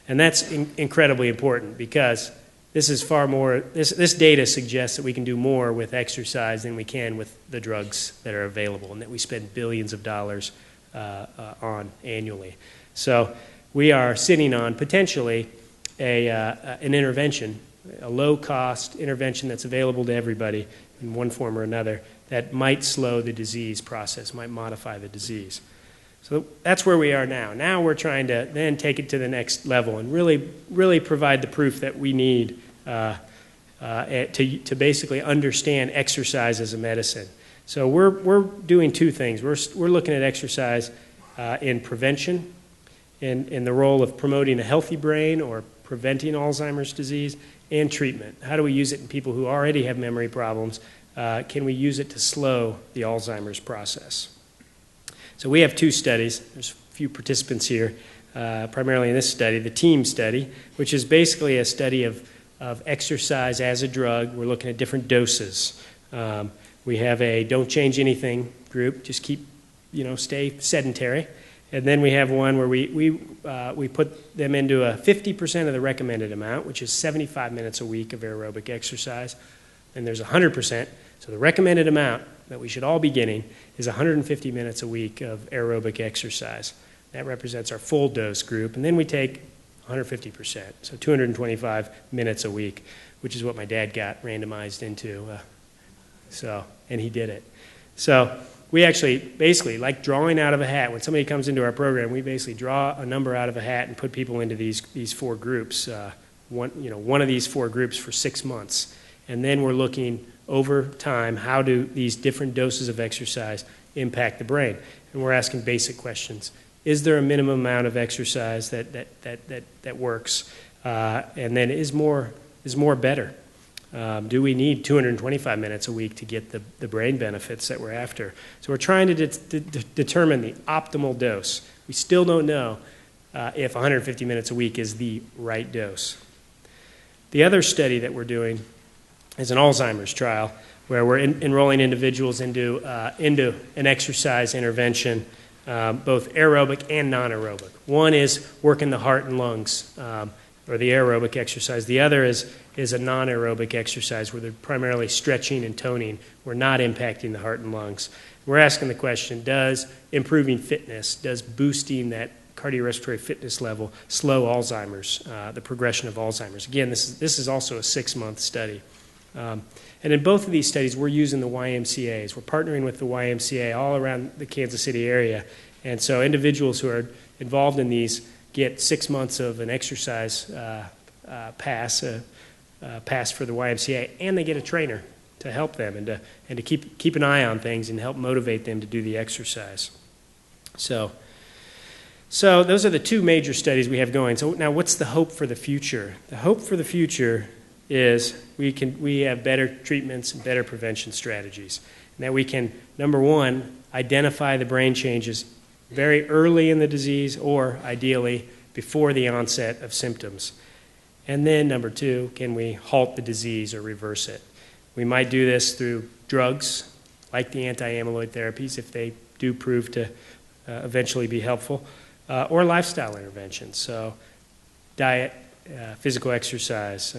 And that's incredibly important because this is far more, this data suggests that we can do more with exercise than we can with the drugs that are available and that we spend billions of dollars on annually. So we are sitting on potentially an intervention, a low-cost intervention that's available to everybody in one form or another that might slow the disease process, might modify the disease. So that's where we are now. Now we're trying to then take it to the next level and really provide the proof that we need to basically understand exercise as a medicine. So we're doing two things. We're looking at exercise in prevention, in the role of promoting a healthy brain or preventing Alzheimer's disease, and treatment. How do we use it in people who already have memory problems? Can we use it to slow the Alzheimer's process? So we have two studies. There's a few participants here, primarily in this study, the TEAM study, which is basically a study of exercise as a drug. We're looking at different doses. We have a don't change anything group, just stay sedentary. And then we have one where we put them into a 50% of the recommended amount, which is 75 minutes a week of aerobic exercise. And there's 100%. So the recommended amount that we should all be getting is 150 minutes a week of aerobic exercise. That represents our full dose group. And then we take 150%, so 225 minutes a week, which is what my dad got randomized into. And he did it. So we actually basically, like drawing out of a hat, when somebody comes into our program, we basically draw a number out of a hat and put people into these four groups, one of these four groups for 6 months. And then we're looking over time, how do these different doses of exercise impact the brain? And we're asking basic questions. Is there a minimum amount of exercise that works? And then is more better? Do we need 225 minutes a week to get the brain benefits that we're after? So we're trying to determine the optimal dose. We still don't know if 150 minutes a week is the right dose. The other study that we're doing is an Alzheimer's trial where we're enrolling individuals into an exercise intervention, both aerobic and non-aerobic. One is working the heart and lungs, or the aerobic exercise. The other is a non-aerobic exercise where they're primarily stretching and toning. We're not impacting the heart and lungs. We're asking the question, does improving fitness, does boosting that cardiorespiratory fitness level slow Alzheimer's, the progression of Alzheimer's? Again, this is also a 6-month study. And in both of these studies, we're using the YMCAs. We're partnering with the YMCA all around the Kansas City area. And so individuals who are involved in these get 6 months of an exercise pass for the YMCA, and they get a trainer to help them and to keep an eye on things and help motivate them to do the exercise. So those are the two major studies we have going. So now what's the hope for the future? The hope for the future is we have better treatments and better prevention strategies. And that we can, number one, identify the brain changes very early in the disease or ideally before the onset of symptoms. And then number two, can we halt the disease or reverse it? We might do this through drugs like the anti-amyloid therapies if they do prove to eventually be helpful, or lifestyle interventions, so diet, physical exercise.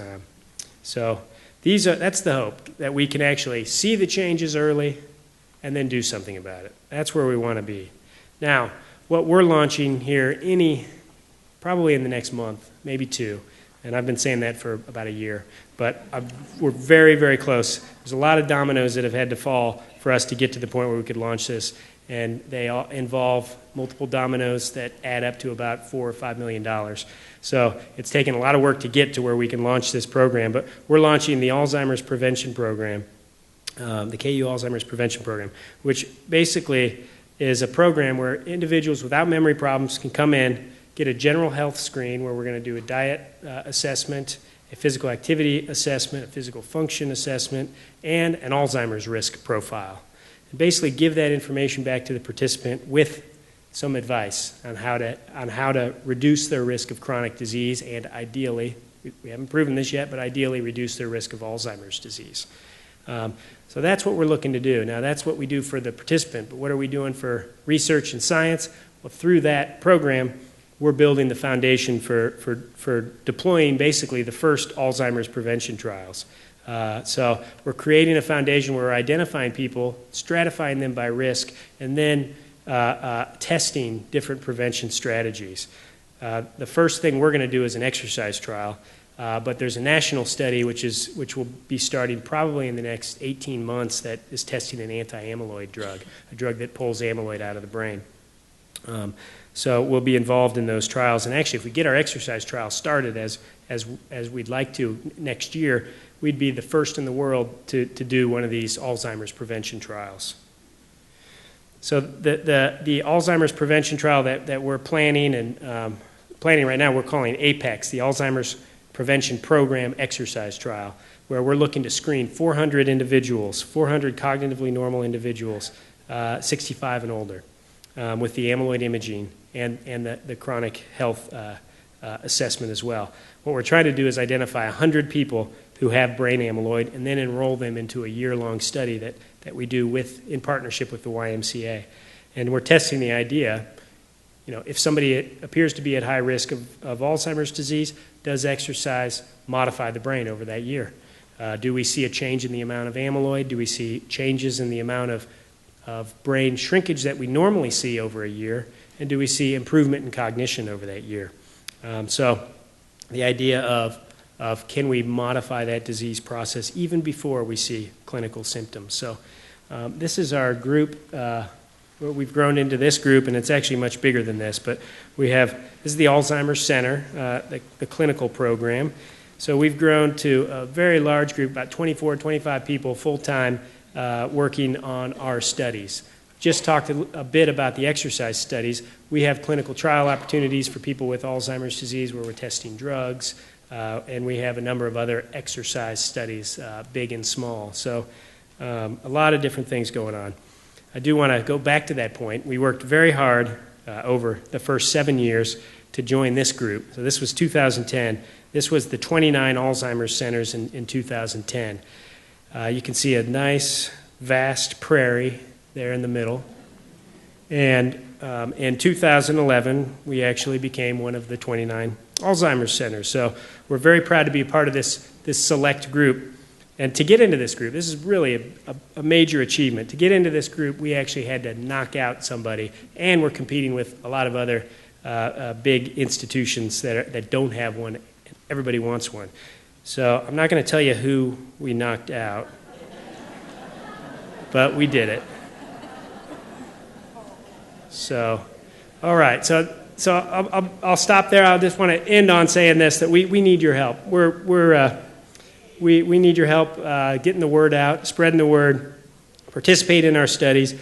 So that's the hope, that we can actually see the changes early and then do something about it. That's where we want to be. Now, what we're launching here probably in the next month, maybe 2, and I've been saying that for about a year, but we're very, very close. There's a lot of dominoes that have had to fall for us to get to the point where we could launch this, and they all involve multiple dominoes that add up to about $4 or $5 million. So it's taken a lot of work to get to where we can launch this program, but we're launching the Alzheimer's Prevention Program, the KU Alzheimer's Prevention Program, which basically is a program where individuals without memory problems can come in, get a general health screen where we're going to do a diet assessment, a physical activity assessment, a physical function assessment, and an Alzheimer's risk profile. And basically give that information back to the participant with some advice on how to reduce their risk of chronic disease and ideally, we haven't proven this yet, but ideally reduce their risk of Alzheimer's disease. So that's what we're looking to do. Now that's what we do for the participant, but what are we doing for research and science? Well, through that program, we're building the foundation for deploying basically the first Alzheimer's prevention trials. So we're creating a foundation where we're identifying people, stratifying them by risk, and then testing different prevention strategies. The first thing we're going to do is an exercise trial, but there's a national study which will be starting probably in the next 18 months that is testing an anti-amyloid drug, a drug that pulls amyloid out of the brain. So we'll be involved in those trials, and actually if we get our exercise trial started as we'd like to next year, we'd be the first in the world to do one of these Alzheimer's prevention trials. So the Alzheimer's prevention trial that we're planning right now, we're calling APEX, the Alzheimer's Prevention Program Exercise Trial, where we're looking to screen 400 individuals, 400 cognitively normal individuals, 65 and older, with the amyloid imaging and the chronic health assessment as well. What we're trying to do is identify 100 people who have brain amyloid and then enroll them into a year-long study that we do in partnership with the YMCA. And we're testing the idea, if somebody appears to be at high risk of Alzheimer's disease, does exercise modify the brain over that year? Do we see a change in the amount of amyloid? Do we see changes in the amount of brain shrinkage that we normally see over a year? And do we see improvement in cognition over that year? So the idea of can we modify that disease process even before we see clinical symptoms? So this is our group. We've grown into this group, and it's actually much bigger than this, but this is the Alzheimer's Center, the clinical program. So we've grown to a very large group, about 24, 25 people full-time working on our studies. Just talked a bit about the exercise studies. We have clinical trial opportunities for people with Alzheimer's disease where we're testing drugs, and we have a number of other exercise studies, big and small. So a lot of different things going on. I do want to go back to that point. We worked very hard over the first 7 years to join this group. So this was 2010. This was the 29 Alzheimer's centers in 2010. You can see a nice, vast prairie there in the middle. And in 2011, we actually became one of the 29 Alzheimer's centers. So we're very proud to be a part of this select group. And to get into this group, this is really a major achievement. To get into this group, we actually had to knock out somebody, and we're competing with a lot of other big institutions that don't have one. Everybody wants one. So I'm not going to tell you who we knocked out, but we did it. So, all right. So I'll stop there. I just want to end on saying this, that we need your help. We need your help getting the word out, spreading the word, participate in our studies.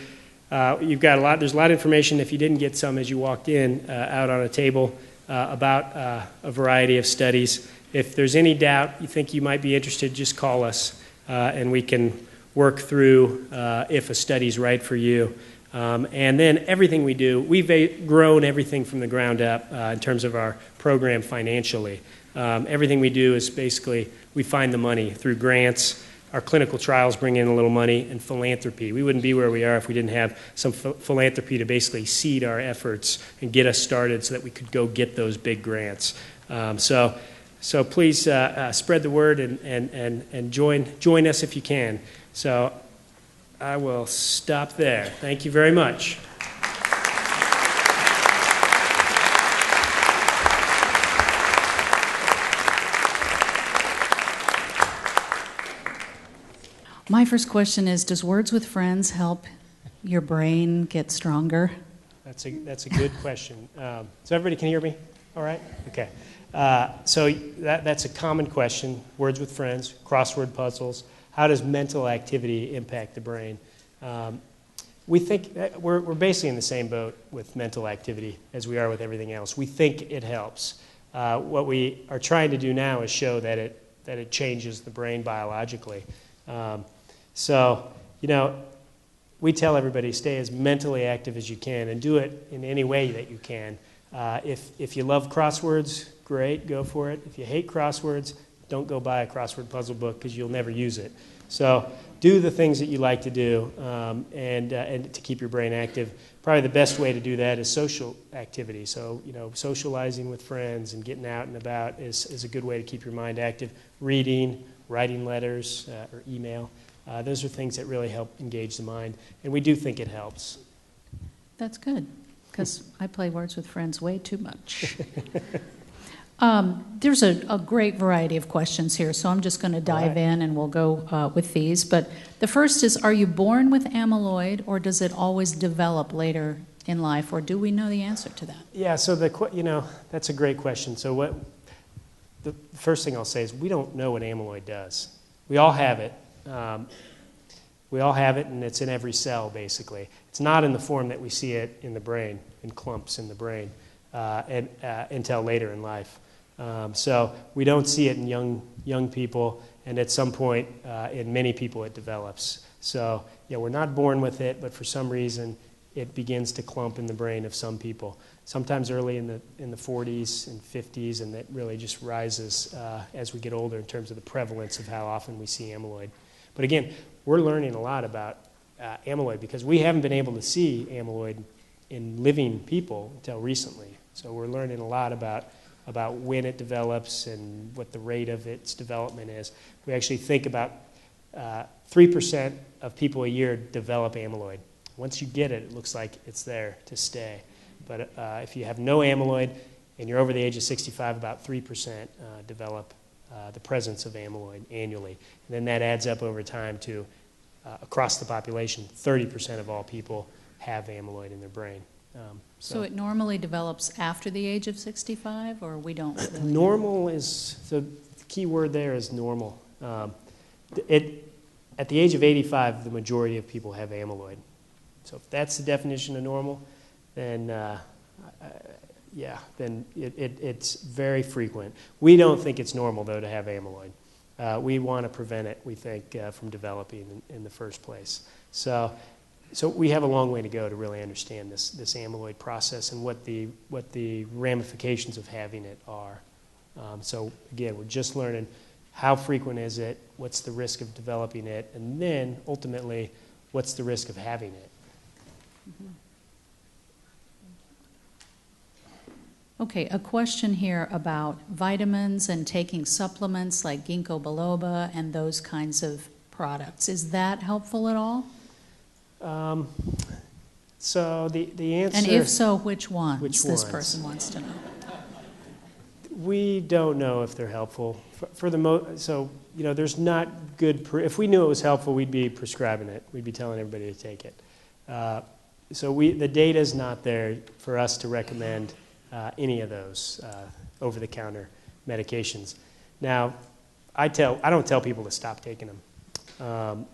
You've got there's a lot of information, if you didn't get some as you walked in, out on a table about a variety of studies. If there's any doubt you think you might be interested, just call us and we can work through if a study's right for you. And then everything we do, we've grown everything from the ground up in terms of our program financially. Everything we do is basically, we find the money through grants. Our clinical trials bring in a little money, and philanthropy. We wouldn't be where we are if we didn't have some philanthropy to basically seed our efforts and get us started so that we could go get those big grants. So please spread the word and join us if you can. So I will stop there. Thank you very much. My first question is, does Words with Friends help your brain get stronger? That's a good question. So everybody can hear me? All right? Okay. So that's a common question. Words with Friends, crossword puzzles. How does mental activity impact the brain? We think we're basically in the same boat with mental activity as we are with everything else. We think it helps. What we are trying to do now is show that it changes the brain biologically. So, we tell everybody stay as mentally active as you can and do it in any way that you can. If you love crosswords, great, go for it. If you hate crosswords, don't go buy a crossword puzzle book because you'll never use it. So do the things that you like to do and to keep your brain active. Probably the best way to do that is social activity. So, socializing with friends and getting out and about is a good way to keep your mind active. Reading, writing letters or email. Those are things that really help engage the mind. And we do think it helps. That's good, because I play Words with Friends way too much. There's a great variety of questions here, so I'm just going to dive in and we'll go with these. But the first is, are you born with amyloid, or does it always develop later in life, or do we know the answer to that? Yeah, so that's a great question. So the first thing I'll say is we don't know what amyloid does. We all have it. We all have it, and it's in every cell, basically. It's not in the form that we see it in the brain, in clumps in the brain, until later in life. So we don't see it in young people, and at some point in many people it develops. So we're not born with it, but for some reason it begins to clump in the brain of some people. Sometimes early in the 40s and 50s, and that really just rises as we get older in terms of the prevalence of how often we see amyloid. But again, we're learning a lot about amyloid because we haven't been able to see amyloid in living people until recently. So we're learning a lot about when it develops and what the rate of its development is. We actually think about 3% of people a year develop amyloid. Once you get it, it looks like it's there to stay. But if you have no amyloid and you're over the age of 65, about 3% develop the presence of amyloid annually. And then that adds up over time to, across the population, 30% of all people have amyloid in their brain. So it normally develops after the age of 65, or we don't really know? Normal is, so the key word there is normal. At the age of 85, the majority of people have amyloid. So if that's the definition of normal, then then it's very frequent. We don't think it's normal, though, to have amyloid. We want to prevent it, we think, from developing in the first place. So we have a long way to go to really understand this amyloid process and what the ramifications of having it are. So again, we're just learning how frequent is it, what's the risk of developing it, and then ultimately, what's the risk of having it. Mm-hmm. Okay, a question here about vitamins and taking supplements like ginkgo biloba and those kinds of products. Is that helpful at all? So the answer... And if so, which ones? This person wants to know. We don't know if they're helpful. So, there's not good... if we knew it was helpful, we'd be prescribing it. We'd be telling everybody to take it. The data's not there for us to recommend any of those over-the-counter medications. Now, I don't tell people to stop taking them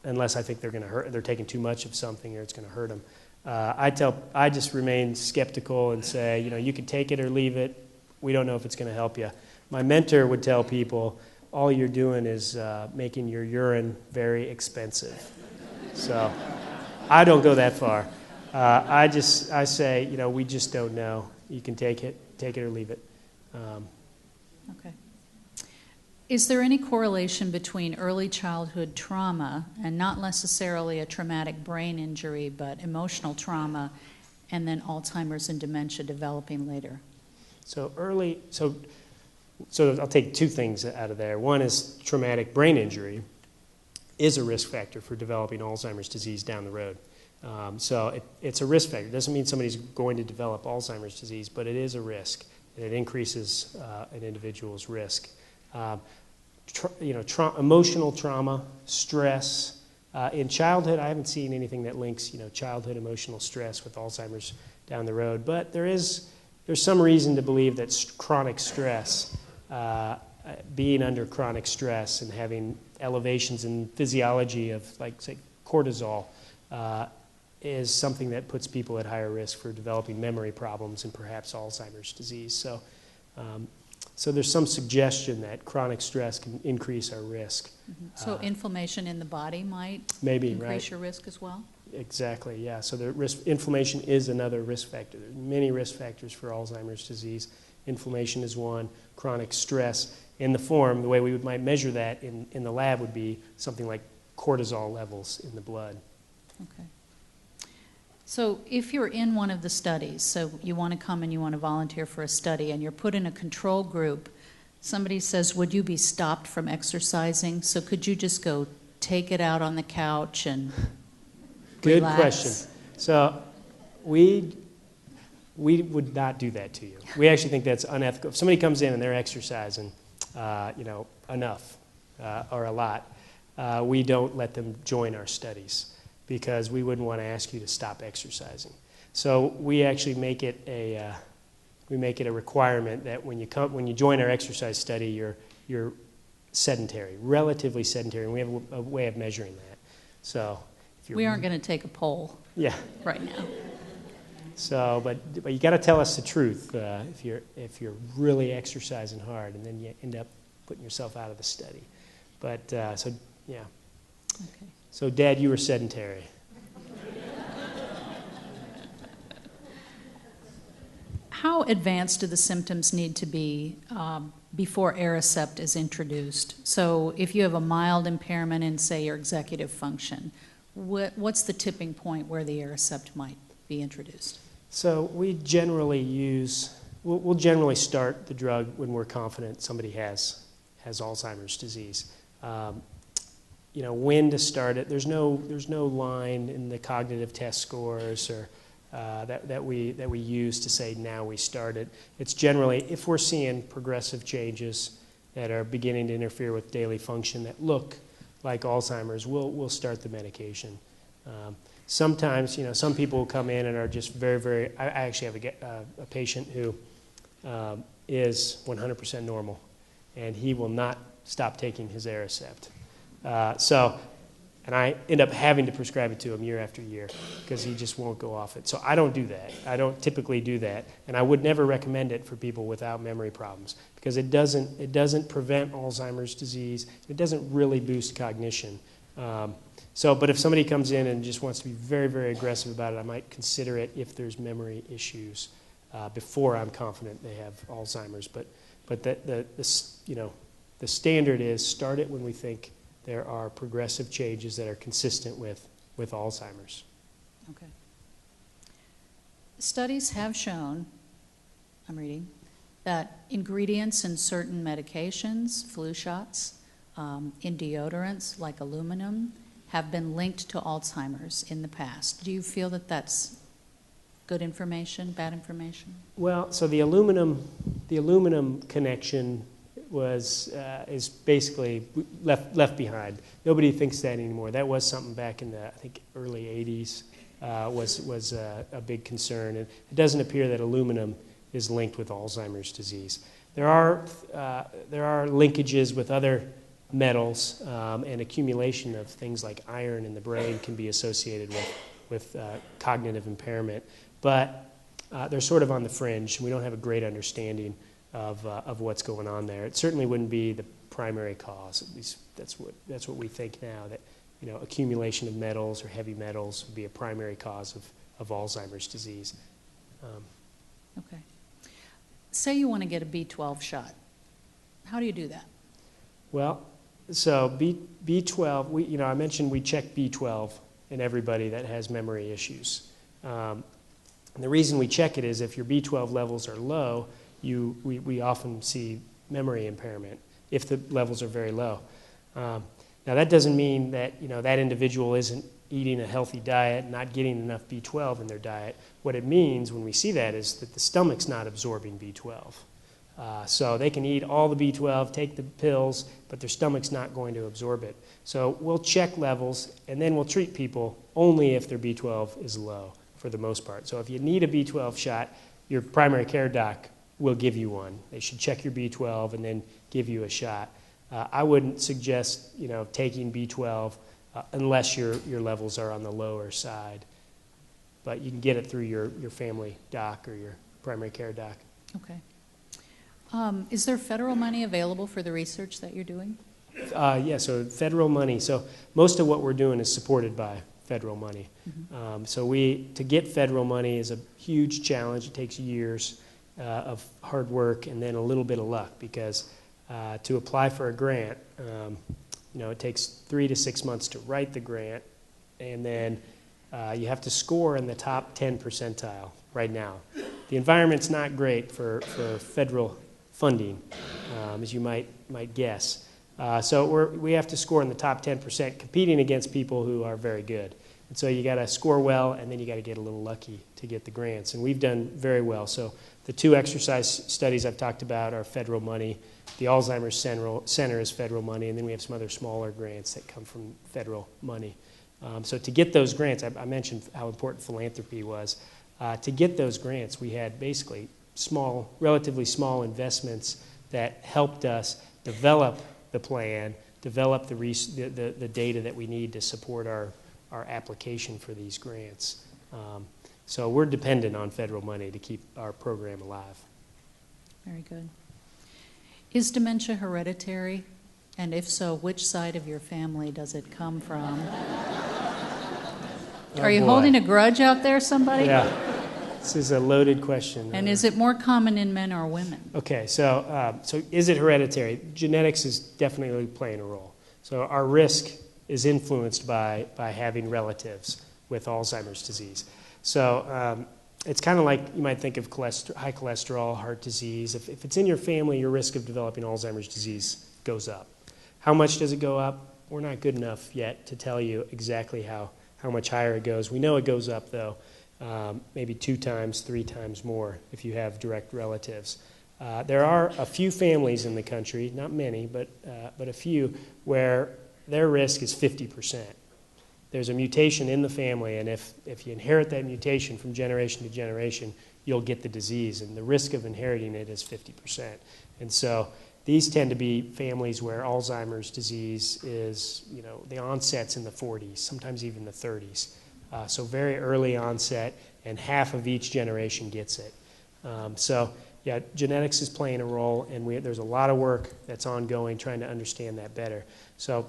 unless I think they're taking too much of something or it's going to hurt them. I just remain skeptical and say, you can take it or leave it. We don't know if it's going to help you. My mentor would tell people, all you're doing is making your urine very expensive. So I don't go that far. I say, we just don't know. You can take it or leave it. Okay. Is there any correlation between early childhood trauma, and not necessarily a traumatic brain injury, but emotional trauma, and then Alzheimer's and dementia developing later? So I'll take two things out of there. One is traumatic brain injury is a risk factor for developing Alzheimer's disease down the road. So it's a risk factor. It doesn't mean somebody's going to develop Alzheimer's disease, but it is a risk, and it increases an individual's risk. Emotional trauma, stress. In childhood, I haven't seen anything that links, childhood emotional stress with Alzheimer's down the road. But there's some reason to believe that chronic stress, being under chronic stress and having elevations in physiology of, say, cortisol, is something that puts people at higher risk for developing memory problems and perhaps Alzheimer's disease. So there's some suggestion that chronic stress can increase our risk. Mm-hmm. So inflammation in the body might maybe increase your risk as well? Exactly, yeah. So inflammation is another risk factor. There are many risk factors for Alzheimer's disease. Inflammation is one. Chronic stress in the way we might measure that in the lab would be something like cortisol levels in the blood. Okay. So if you're in one of the studies, so you want to come and you want to volunteer for a study and you're put in a control group, somebody says, would you be stopped from exercising? So could you just go take it out on the couch and Good relax? Question. So we would not do that to you. We actually think that's unethical. If somebody comes in and they're exercising, enough or a lot, we don't let them join our studies, because we wouldn't want to ask you to stop exercising. So we actually make it a requirement that when you join our exercise study, you're sedentary, relatively sedentary, and we have a way of measuring that. So we aren't going to take a poll. Yeah. Right now. So, but you got to tell us the truth if you're really exercising hard, and then you end up putting yourself out of the study. But yeah. Okay. So, Dad, you were sedentary. How advanced do the symptoms need to be before Aricept is introduced? So if you have a mild impairment in, say, your executive function, what's the tipping point where the Aricept might be introduced? So we generally we'll generally start the drug when we're confident somebody has Alzheimer's disease. When to start it? There's no line in the cognitive test scores or that we use to say now we start it. It's generally if we're seeing progressive changes that are beginning to interfere with daily function that look like Alzheimer's, we'll start the medication. Sometimes, some people will come in and are just very, very. I actually have a patient who is 100% normal, and he will not stop taking his Aricept. And I end up having to prescribe it to him year after year because he just won't go off it. So I don't do that. I don't typically do that, and I would never recommend it for people without memory problems because it doesn't prevent Alzheimer's disease. It doesn't really boost cognition. But if somebody comes in and just wants to be very, very aggressive about it, I might consider it if there's memory issues before I'm confident they have Alzheimer's. But the standard is start it when we think there are progressive changes that are consistent with Alzheimer's. Okay. Studies have shown, I'm reading, that ingredients in certain medications, flu shots, in deodorants like aluminum, have been linked to Alzheimer's in the past. Do you feel that that's good information, bad information? Well, so the aluminum connection is basically left behind. Nobody thinks that anymore. That was something back in the, I think, early 80s, was a big concern. And it doesn't appear that aluminum is linked with Alzheimer's disease. There are linkages with other metals, and accumulation of things like iron in the brain can be associated with cognitive impairment. But they're sort of on the fringe, and we don't have a great understanding of what's going on there. It certainly wouldn't be the primary cause. At least that's what we think now, that accumulation of metals or heavy metals would be a primary cause of Alzheimer's disease. Okay. Say you want to get a B12 shot. How do you do that? Well, so B12, I mentioned we check B12 in everybody that has memory issues. And the reason we check it is if your B12 levels are low, we often see memory impairment if the levels are very low. Now that doesn't mean that that individual isn't eating a healthy diet, not getting enough B12 in their diet. What it means when we see that is that the stomach's not absorbing B12. So they can eat all the B12, take the pills, but their stomach's not going to absorb it. So we'll check levels, and then we'll treat people only if their B12 is low for the most part. So if you need a B12 shot, your primary care doc will give you one. They should check your B12 and then give you a shot. I wouldn't suggest taking B12 unless your levels are on the lower side. But you can get it through your family doc or your primary care doc. Okay. Is there federal money available for the research that you're doing? Yeah, so federal money. So most of what we're doing is supported by federal money. Mm-hmm. To get federal money is a huge challenge. It takes years of hard work and then a little bit of luck, because to apply for a grant, it takes 3 to 6 months to write the grant, and then you have to score in the top 10 percentile right now. The environment's not great for federal funding, as you might guess. So we have to score in the top 10%, competing against people who are very good. And so you got to score well, and then you got to get a little lucky to get the grants. And we've done very well. So the 2 exercise studies I've talked about are federal money. The Alzheimer's Center is federal money, and then we have some other smaller grants that come from federal money. So to get those grants, I mentioned how important philanthropy was. To get those grants, we had basically relatively small investments that helped us develop the plan, develop the data that we need to support our application for these grants. So we're dependent on federal money to keep our program alive. Very good. Is dementia hereditary? And if so, which side of your family does it come from? Are you holding a grudge out there, somebody? Yeah. This is a loaded question. And is it more common in men or women? Okay, so is it hereditary? Genetics is definitely playing a role. So our risk is influenced by having relatives with Alzheimer's disease. So it's kind of like you might think of high cholesterol, heart disease. If it's in your family, your risk of developing Alzheimer's disease goes up. How much does it go up? We're not good enough yet to tell you exactly how much higher it goes. We know it goes up, though. Maybe 2 times, 3 times more if you have direct relatives. There are a few families in the country, not many, but a few, where their risk is 50%. There's a mutation in the family, and if you inherit that mutation from generation to generation, you'll get the disease, and the risk of inheriting it is 50%. And so these tend to be families where Alzheimer's disease is, the onset's in the 40s, sometimes even the 30s. So very early onset, and half of each generation gets it. Yeah, genetics is playing a role, and there's a lot of work that's ongoing trying to understand that better. So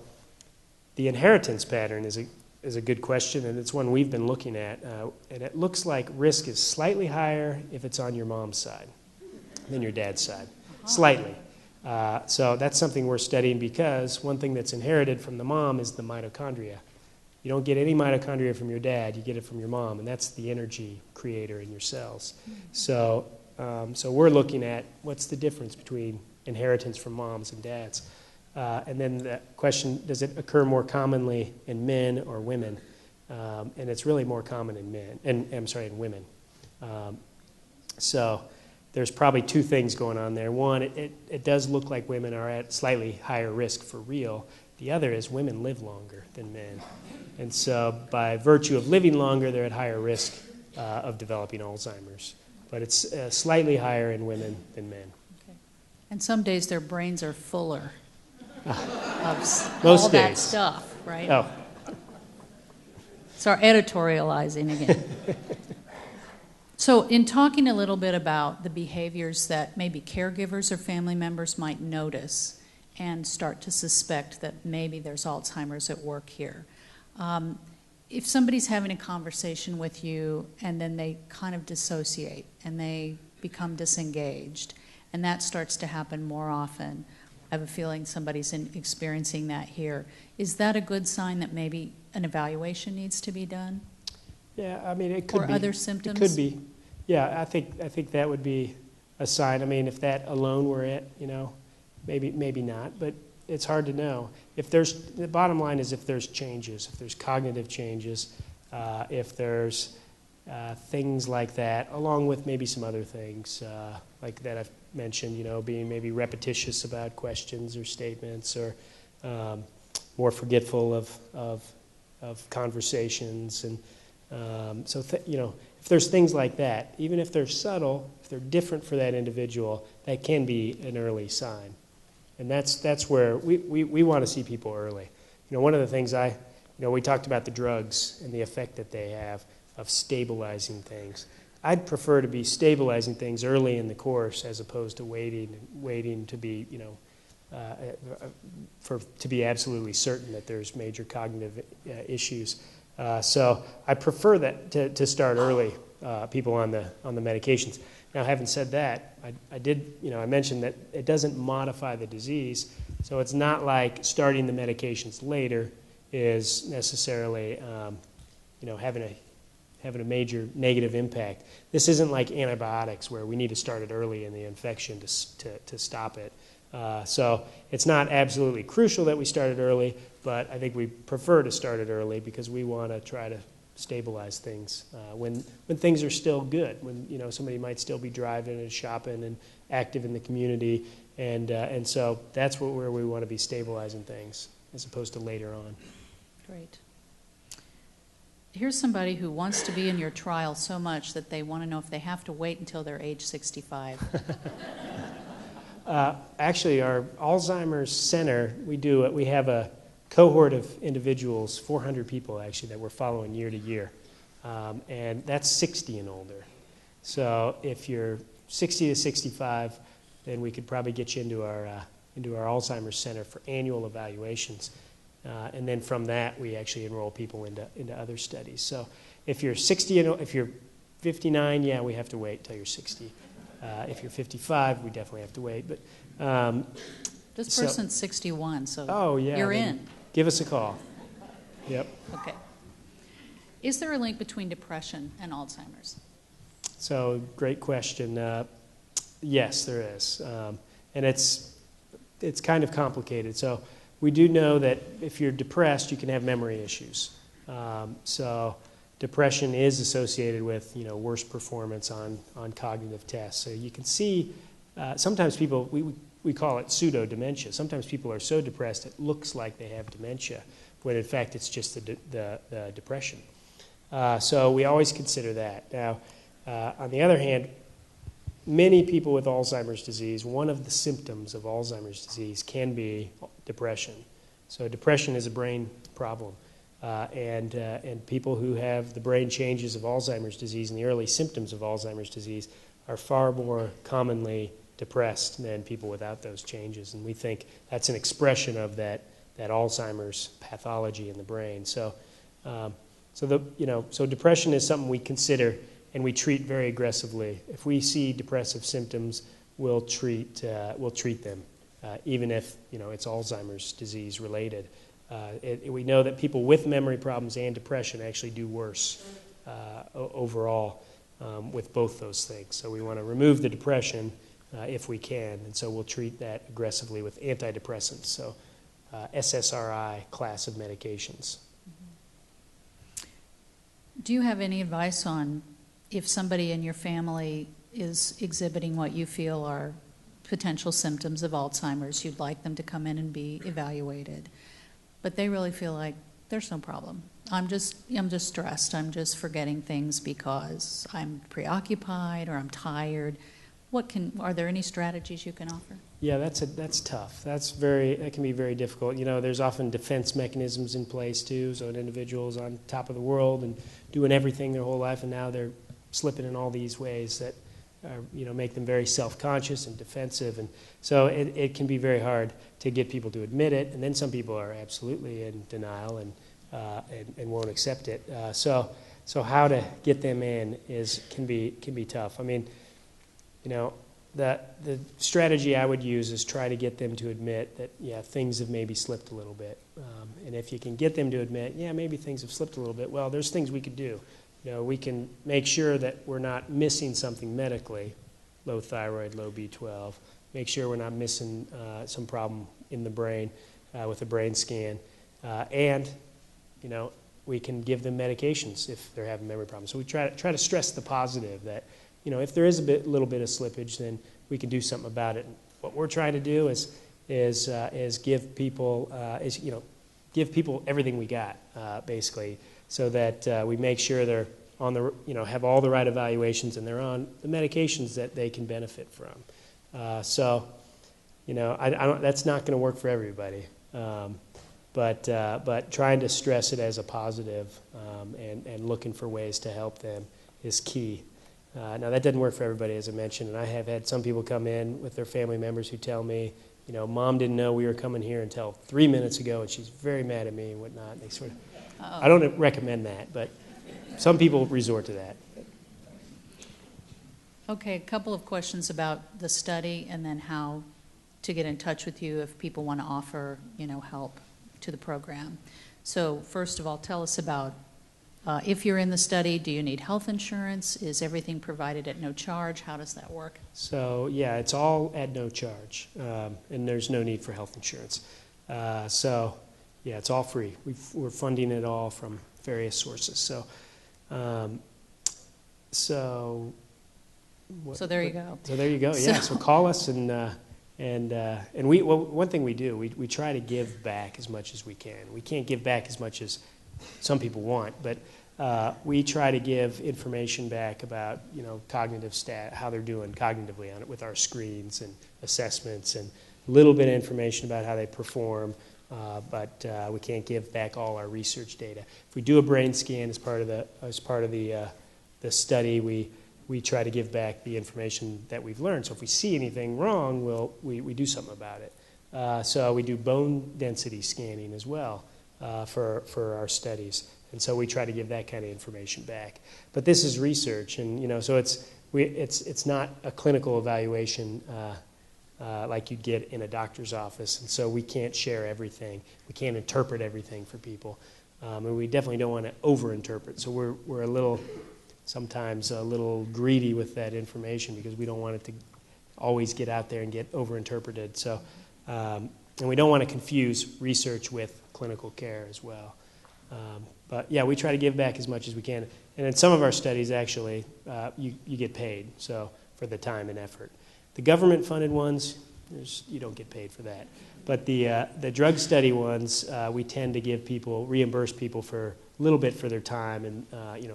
the inheritance pattern is a good question, and it's one we've been looking at. And it looks like risk is slightly higher if it's on your mom's side than your dad's side, slightly. So that's something we're studying, because one thing that's inherited from the mom is the mitochondria. You don't get any mitochondria from your dad, you get it from your mom, and that's the energy creator in your cells. So So we're looking at what's the difference between inheritance from moms and dads. And then the question, does it occur more commonly in men or women? And it's really more common in in women. So there's probably two things going on there. One, it does look like women are at slightly higher risk for real. The other is women live longer than men. And so by virtue of living longer, they're at higher risk of developing Alzheimer's. But it's slightly higher in women than men. Okay. And some days their brains are fuller of Most all days. that stuff, right? Oh. So editorializing again. So in talking a little bit about the behaviors that maybe caregivers or family members might notice and start to suspect that maybe there's Alzheimer's at work here. If somebody's having a conversation with you and then they kind of dissociate and they become disengaged, and that starts to happen more often, I have a feeling somebody's experiencing that here. Is that a good sign that maybe an evaluation needs to be done? Yeah, I mean, it could be. Or other symptoms? It could be. Yeah, I think that would be a sign. I mean, if that alone were it, maybe not, but it's hard to know. The bottom line is if there's changes, if there's cognitive changes, if there's things like that, along with maybe some other things like that I've mentioned, being maybe repetitious about questions or statements, or more forgetful of conversations, and if there's things like that, even if they're subtle, if they're different for that individual, that can be an early sign. And that's where we want to see people early. One of the things we talked about the drugs and the effect that they have of stabilizing things. I'd prefer to be stabilizing things early in the course as opposed to waiting to be, to be absolutely certain that there's major cognitive issues. So I prefer that to start early, people on the medications. Now, having said that, I mentioned that it doesn't modify the disease, so it's not like starting the medications later is necessarily, having a major negative impact. This isn't like antibiotics where we need to start it early in the infection to stop it. So it's not absolutely crucial that we start it early, but I think we prefer to start it early because we want to try to stabilize things when things are still good, when somebody might still be driving and shopping and active in the community, and so that's where we want to be stabilizing things as opposed to later on. Great. Here's somebody who wants to be in your trial so much that they want to know if they have to wait until they're age 65. Actually, our Alzheimer's Center, we have a cohort of individuals, 400 people actually, that we're following year to year. And that's 60 and older. So if you're 60 to 65, then we could probably get you into our Alzheimer's Center for annual evaluations. And then from that, we actually enroll people into other studies. So if you're 60 and if you're 59, yeah, we have to wait till you're 60. If you're 55, we definitely have to wait. But this person's 61, so yeah, you're in. Give us a call. Yep. Okay. Is there a link between depression and Alzheimer's? So great question. Yes, there is, and it's kind of complicated. So we do know that if you're depressed, you can have memory issues. So depression is associated with worse performance on cognitive tests. So you can see sometimes people we call it pseudo dementia. Sometimes people are so depressed it looks like they have dementia, when in fact it's just the depression. So we always consider that. Now, on the other hand, many people with Alzheimer's disease, one of the symptoms of Alzheimer's disease can be depression. So depression is a brain problem. And people who have the brain changes of Alzheimer's disease and the early symptoms of Alzheimer's disease are far more commonly depressed than people without those changes. And we think that's an expression of that Alzheimer's pathology in the brain. So depression is something we consider and we treat very aggressively. If we see depressive symptoms, we'll treat them, even if it's Alzheimer's disease related. We know that people with memory problems and depression actually do worse overall. with both those things. So we want to remove the depression if we can, and so we'll treat that aggressively with antidepressants, so SSRI class of medications. Do you have any advice on if somebody in your family is exhibiting what you feel are potential symptoms of Alzheimer's, you'd like them to come in and be evaluated, but they really feel like there's no problem. I'm just stressed. I'm just forgetting things because I'm preoccupied or I'm tired. Are there any strategies you can offer? Yeah, that's tough. That can be very difficult. There's often defense mechanisms in place too. So an individual's on top of the world and doing everything their whole life, and now they're slipping in all these ways that make them very self-conscious and defensive, and so it can be very hard to get people to admit it. And then some people are absolutely in denial and won't accept it. So how to get them in can be tough. I mean, the strategy I would use is try to get them to admit that things have maybe slipped a little bit. And if you can get them to admit maybe things have slipped a little bit, well, there's things we could do. We can make sure that we're not missing something medically, low thyroid, low B12. Make sure we're not missing some problem in the brain with a brain scan, and we can give them medications if they're having memory problems. So we try to stress the positive that if there is a little bit of slippage, then we can do something about it. What we're trying to do is give people everything we got, basically, so that we make sure they're on the have all the right evaluations and they're on the medications that they can benefit from. So that's not going to work for everybody, but trying to stress it as a positive and looking for ways to help them is key. Now, that doesn't work for everybody, as I mentioned, and I have had some people come in with their family members who tell me, Mom didn't know we were coming here until 3 minutes ago, and she's very mad at me and whatnot. And they sort of, I don't recommend that, but some people resort to that. Okay, a couple of questions about the study and then how to get in touch with you if people want to offer, help to the program. So first of all, tell us about if you're in the study, do you need health insurance? Is everything provided at no charge? How does that work? So, it's all at no charge, and there's no need for health insurance. It's all free. We're funding it all from various sources. So there you go. So there you go. Yeah. So call us and one thing we do, we try to give back as much as we can. We can't give back as much as some people want, but we try to give information back about cognitive how they're doing cognitively on it with our screens and assessments and a little bit of information about how they perform, but we can't give back all our research data. If we do a brain scan as part of the study, we try to give back the information that we've learned. So if we see anything wrong, we do something about it. So we do bone density scanning as well. For our studies, and so we try to give that kind of information back. But this is research, and so it's not a clinical evaluation like you'd get in a doctor's office, and so we can't share everything. We can't interpret everything for people, and we definitely don't want to over-interpret. So we're sometimes a little greedy with that information because we don't want it to always get out there and get over-interpreted. So. And we don't want to confuse research with clinical care as well. But we try to give back as much as we can. And in some of our studies, actually, you get paid for the time and effort. The government-funded ones, you don't get paid for that. But the drug study ones, we tend to reimburse people for a little bit for their time and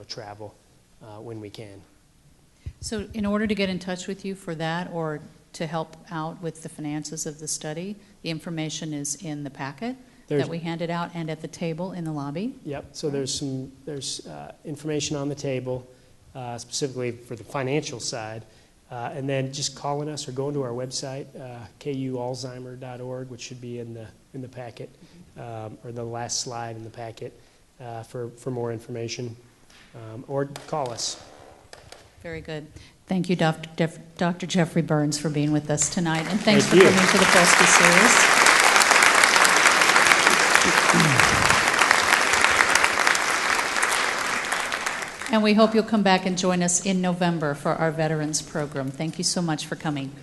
travel when we can. So in order to get in touch with you for that or to help out with the finances of the study, the information is in the packet that we handed out and at the table in the lobby. Yep. So there's information on the table specifically for the financial side, and then just calling us or going to our website, kualzheimer.org, which should be in the packet or the last slide in the packet for more information, or call us. Very good. Thank you, Dr. Jeffrey Burns, for being with us tonight, and thanks for coming to the Polsky Series. And we hope you'll come back and join us in November for our Veterans Program. Thank you so much for coming.